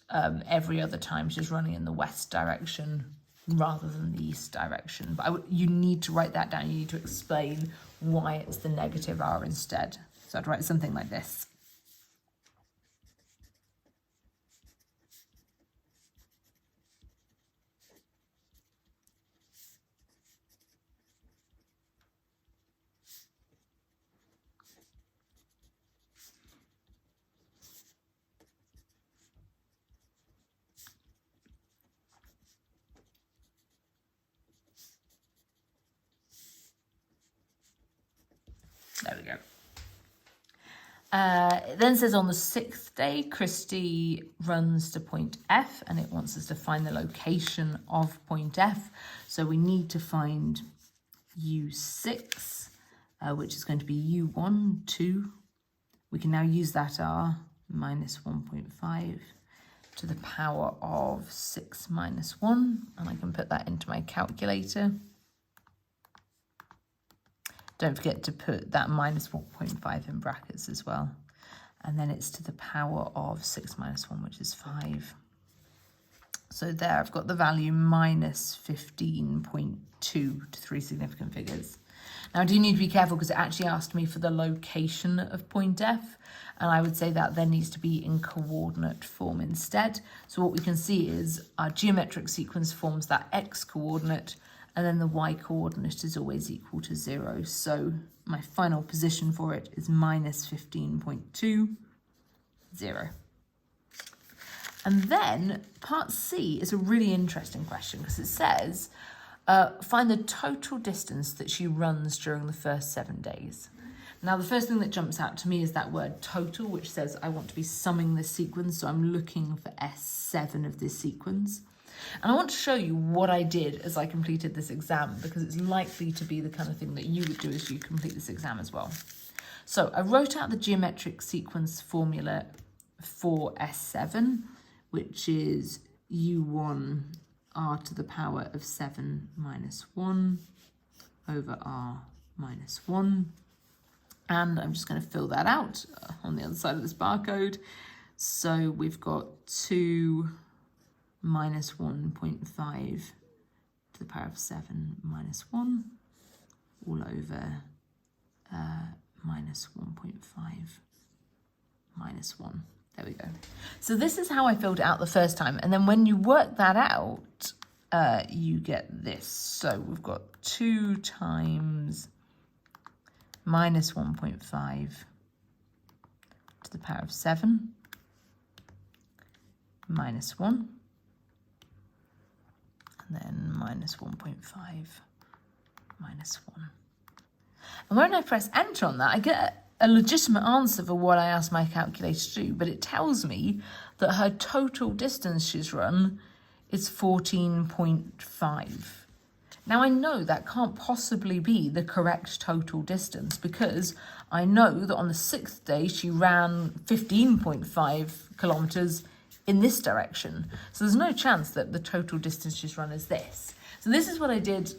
every other time she's running in the west direction rather than the east direction. But you need to write that down. You need to explain why it's the negative r instead. So I'd write something like this. There we go. It then says on the 6th day, Christy runs to point F and it wants us to find the location of point F. So we need to find U6, which is going to be U1, 2. We can now use that R, minus 1.5 to the power of 6 minus 1. And I can put that into my calculator. Don't forget to put that minus 1.5 in brackets as well. And then it's to the power of 6 minus 1, which is 5. So there I've got the value minus 15.2 to 3 significant figures. Now I do need to be careful because it actually asked me for the location of point F. And I would say that then needs to be in coordinate form instead. So what we can see is our geometric sequence forms that x coordinate, and then the y coordinate is always equal to 0. So my final position for it is minus 15.2, 0. And then part C is a really interesting question because it says, find the total distance that she runs during the first 7 days. Now, the first thing that jumps out to me is that word total, which says I want to be summing this sequence. So I'm looking for S7 of this sequence. And I want to show you what I did as I completed this exam, because it's likely to be the kind of thing that you would do as you complete this exam as well. So I wrote out the geometric sequence formula for S7, which is U1 r to the power of 7 minus 1 over r minus 1. And I'm just going to fill that out on the other side of this barcode. So we've got 2 minus 1.5 to the power of 7 minus 1 all over minus 1.5 minus 1. There we go. So this is how I filled it out the first time. And then when you work that out, you get this. So we've got 2 times minus 1.5 to the power of 7 minus 1, and then minus 1.5 minus 1. And when I press enter on that, I get a legitimate answer for what I asked my calculator to do, but it tells me that her total distance she's run is 14.5. Now, I know that can't possibly be the correct total distance, because I know that on the 6th day she ran 15.5 kilometers in this direction. So there's no chance that the total distance she's run is this. So this is what I did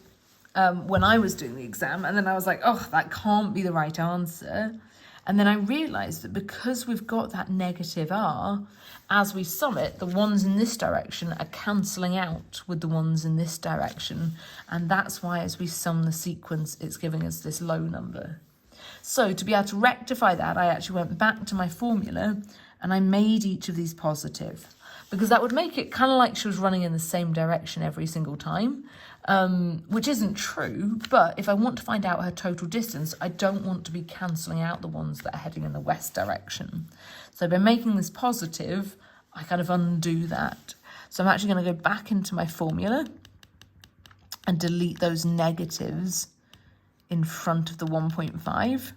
when I was doing the exam. And then I was like, oh, that can't be the right answer. And then I realized that because we've got that negative r, as we sum it, the ones in this direction are cancelling out with the ones in this direction. And that's why as we sum the sequence, it's giving us this low number. So to be able to rectify that, I actually went back to my formula and I made each of these positive, because that would make it kind of like she was running in the same direction every single time, which isn't true. But if I want to find out her total distance, I don't want to be cancelling out the ones that are heading in the west direction. So by making this positive, I kind of undo that. So I'm actually going to go back into my formula and delete those negatives in front of the 1.5.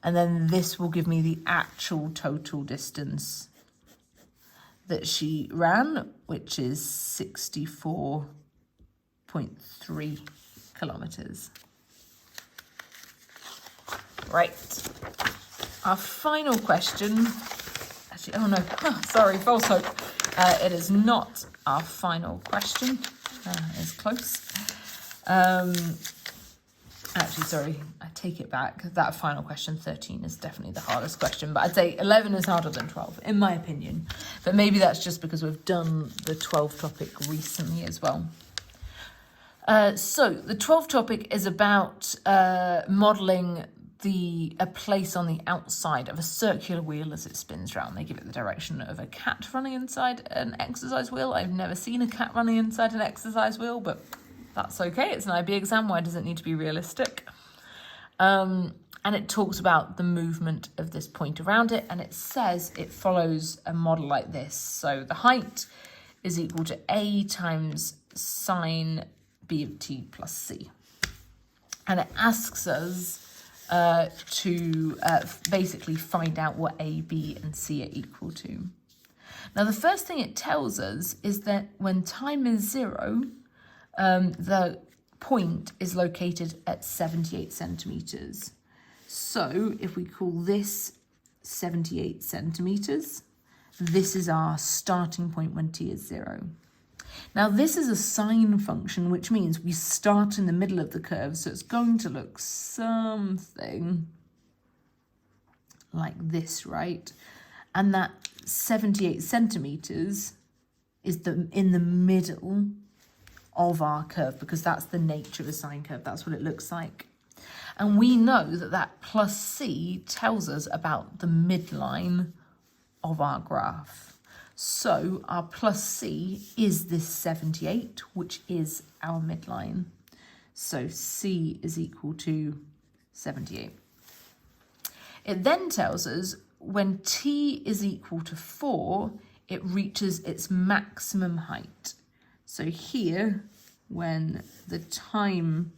And then this will give me the actual total distance that she ran, which is 64.3 kilometers. Right. Our final question. Actually, oh no, sorry, false hope. It is not our final question. It's close. Actually, sorry, I take it back. That final question, 13, is definitely the hardest question. But I'd say 11 is harder than 12, in my opinion. But maybe that's just because we've done the 12 topic recently as well. So the 12 topic is about modelling a place on the outside of a circular wheel as it spins round. They give it the direction of a cat running inside an exercise wheel. I've never seen a cat running inside an exercise wheel, but that's okay. It's an IB exam. Why does it need to be realistic? And it talks about the movement of this point around it. And it says it follows a model like this. So the height is equal to A times sine B of t plus C. And it asks us to basically find out what A, B, and C are equal to. Now, the first thing it tells us is that when time is 0, the point is located at 78 centimetres. So if we call this 78 centimetres, this is our starting point when t is 0. Now this is a sine function, which means we start in the middle of the curve, so it's going to look something like this, right? And that 78 centimetres is in the middle of our curve, because that's the nature of a sine curve. That's what it looks like. And we know that that plus c tells us about the midline of our graph. So our plus c is this 78, which is our midline. So C is equal to 78. It then tells us when T is equal to 4, it reaches its maximum height. So here, when the time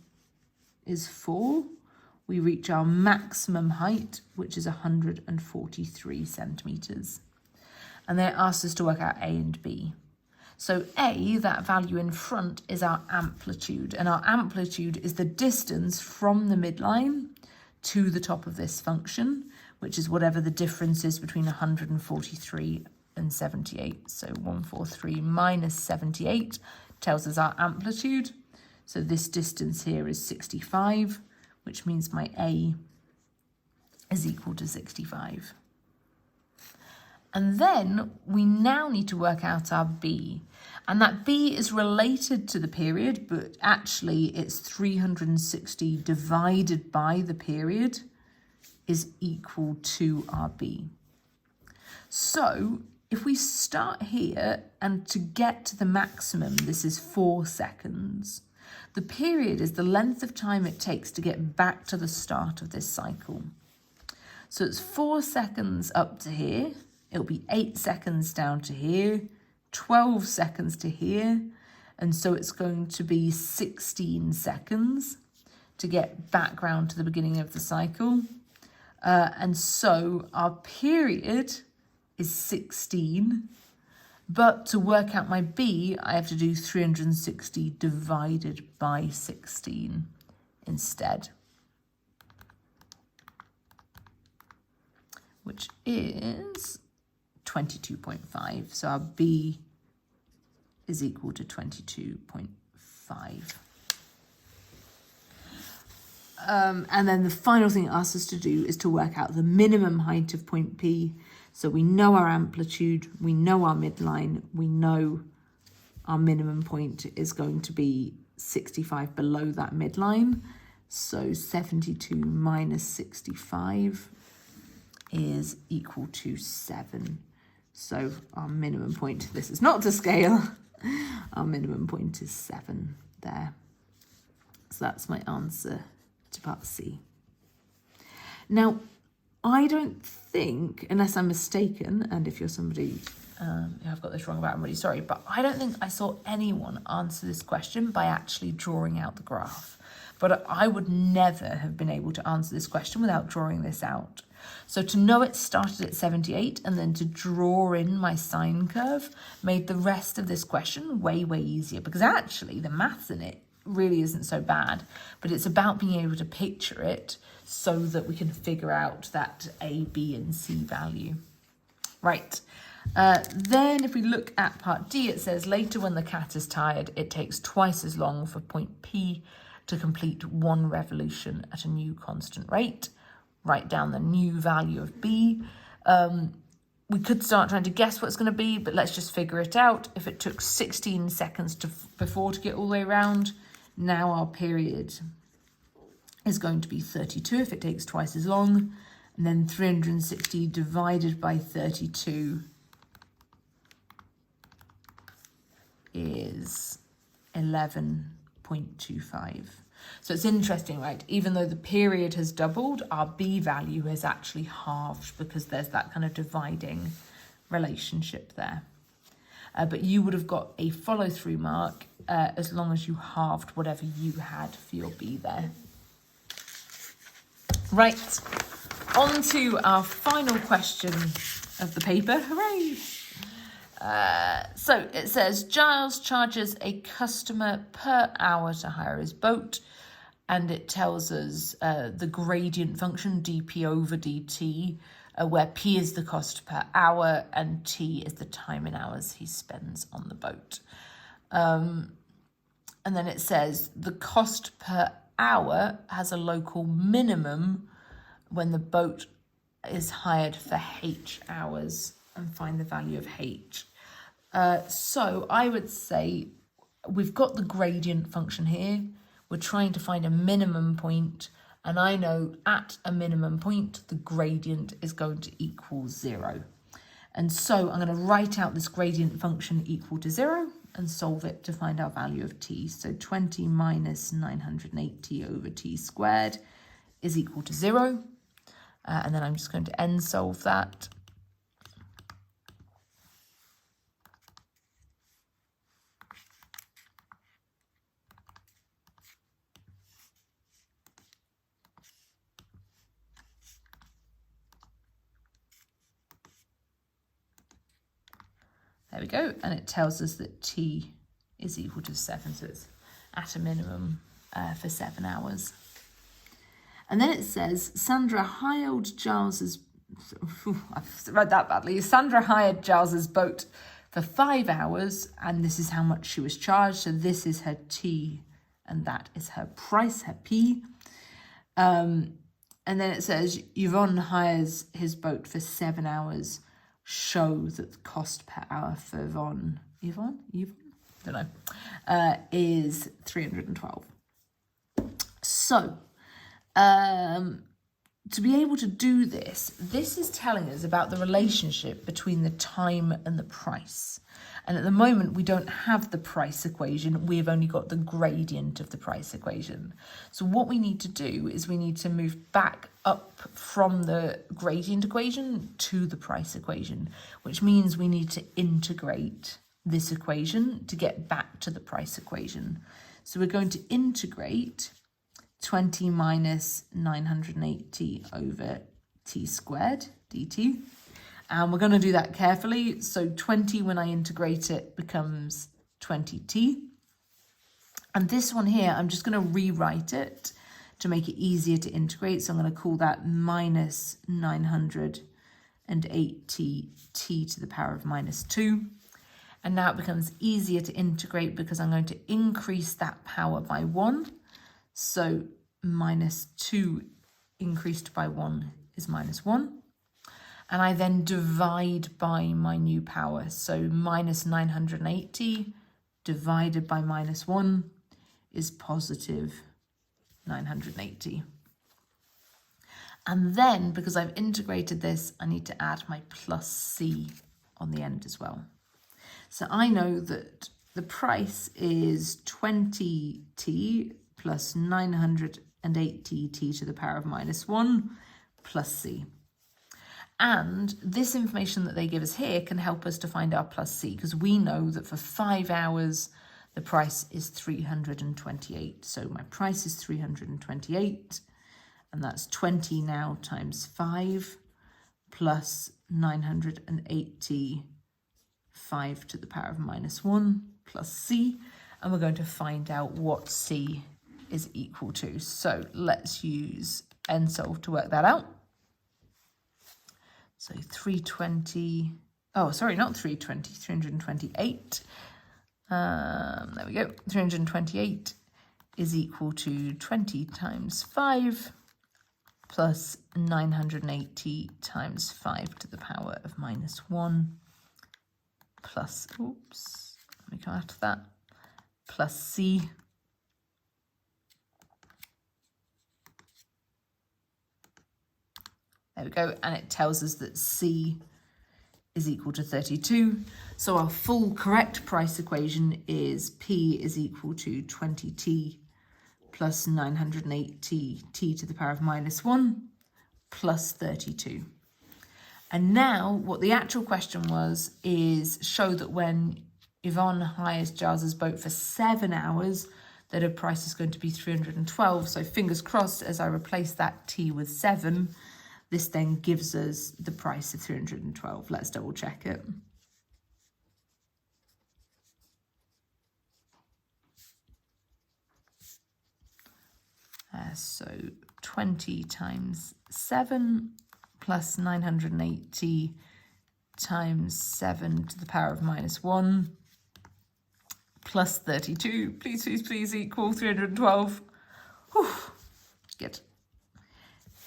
is 4, we reach our maximum height, which is 143 centimetres. And then it asks us to work out A and B. So A, that value in front, is our amplitude. And our amplitude is the distance from the midline to the top of this function, which is whatever the difference is between 143 and 78. So 143 minus 78 tells us our amplitude. So this distance here is 65, which means my A is equal to 65. And then we now need to work out our B. And that B is related to the period, but actually it's 360 divided by the period is equal to our B. So if we start here, and to get to the maximum, this is 4 seconds. The period is the length of time it takes to get back to the start of this cycle. So it's 4 seconds up to here. It'll be 8 seconds down to here, 12 seconds to here. And so it's going to be 16 seconds to get back round to the beginning of the cycle. And so our period is 16. But to work out my B, I have to do 360 divided by 16 instead, which is 22.5. So our B is equal to 22.5. And then the final thing it asks us to do is to work out the minimum height of point P. So we know our amplitude, we know our midline, we know our minimum point is going to be 65 below that midline. So 72 minus 65 is equal to 7. So our minimum point, this is not to scale, our minimum point is 7 there. So that's my answer to part C. Now, I don't think, unless I'm mistaken, and if you're somebody who I've got this wrong about, I'm really sorry, but I don't think I saw anyone answer this question by actually drawing out the graph. But I would never have been able to answer this question without drawing this out. So to know it started at 78 and then to draw in my sine curve made the rest of this question way, way easier, because actually the maths in it really isn't so bad, but it's about being able to picture it so that we can figure out that A, B and C value. Right, then if we look at part D, it says later when the cat is tired, it takes twice as long for point P to complete 1 revolution at a new constant rate. Write down the new value of B. We could start trying to guess what it's going to be, but let's just figure it out. If it took 16 seconds before to get all the way around, now our period is going to be 32 if it takes twice as long. And then 360 divided by 32 is 11.25. So it's interesting, right? Even though the period has doubled, our B value has actually halved because there's that kind of dividing relationship there. But you would have got a follow-through mark as long as you halved whatever you had for your B there. Right, on to our final question of the paper. Hooray! So it says, Giles charges a customer per hour to hire his boat, and it tells us the gradient function, dp over dt, where p is the cost per hour and t is the time in hours he spends on the boat. And then it says the cost per hour has a local minimum when the boat is hired for h hours, and find the value of h. So I would say we've got the gradient function here. We're trying to find a minimum point, and I know at a minimum point, the gradient is going to equal 0. And so I'm going to write out this gradient function equal to 0. and solve it to find our value of t. So 20 minus 980 over t squared is equal to 0. And then I'm just going to end solve that. There we go, and it tells us that t is equal to 7, so it's at a minimum for 7 hours. And then it says, Sandra hired Giles's, I've read that badly, Sandra hired Giles's boat for 5 hours, and this is how much she was charged, so this is her t, and that is her price, her p. And then it says, Yvonne hires his boat for 7 hours, show that the cost per hour for Yvonne, don't know, is 312. So, to be able to do this, this is telling us about the relationship between the time and the price. And at the moment, we don't have the price equation. We've only got the gradient of the price equation. So what we need to do is we need to move back up from the gradient equation to the price equation, which means we need to integrate this equation to get back to the price equation. So we're going to integrate 20 minus 980 over t squared dt. And we're going to do that carefully. So 20, when I integrate it, becomes 20t. And this one here, I'm just going to rewrite it to make it easier to integrate. So I'm going to call that minus 980 t to the power of minus 2. And now it becomes easier to integrate because I'm going to increase that power by 1. So minus 2 increased by 1 is minus 1. And I then divide by my new power. So minus 980 divided by minus 1 is positive 980. And then, because I've integrated this, I need to add my plus c on the end as well. So I know that the price is 20t plus 980t to the power of minus 1 plus c. And this information that they give us here can help us to find our plus c, because we know that for 5 hours, the price is 328. So my price is 328, and that's 20 now times 5 plus 980, 5 to the power of minus 1 plus c. And we're going to find out what c is equal to. So let's use NSolve to work that out. So 320, oh, sorry, not 320, 328. There we go. 328 is equal to 20 times 5 plus 980 times 5 to the power of minus 1 plus, oops, let me come out of that, plus c. There we go, and it tells us that c is equal to 32. So our full correct price equation is p is equal to 20t plus 980 t to the power of minus 1 plus 32. And now what the actual question was is show that when Yvonne hires Giles's boat for 7 hours, that her price is going to be 312. So fingers crossed, as I replace that t with 7, this then gives us the price of 312. Let's double check it. So 20 times 7 plus 980 times 7 to the power of minus 1 plus 32. Please, please, please equal 312. Whew. Good.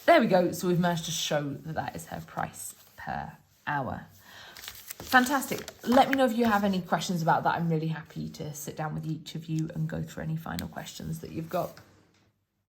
There we go. So we've managed to show that that is her price per hour. Fantastic. Let me know if you have any questions about that. I'm really happy to sit down with each of you and go through any final questions that you've got.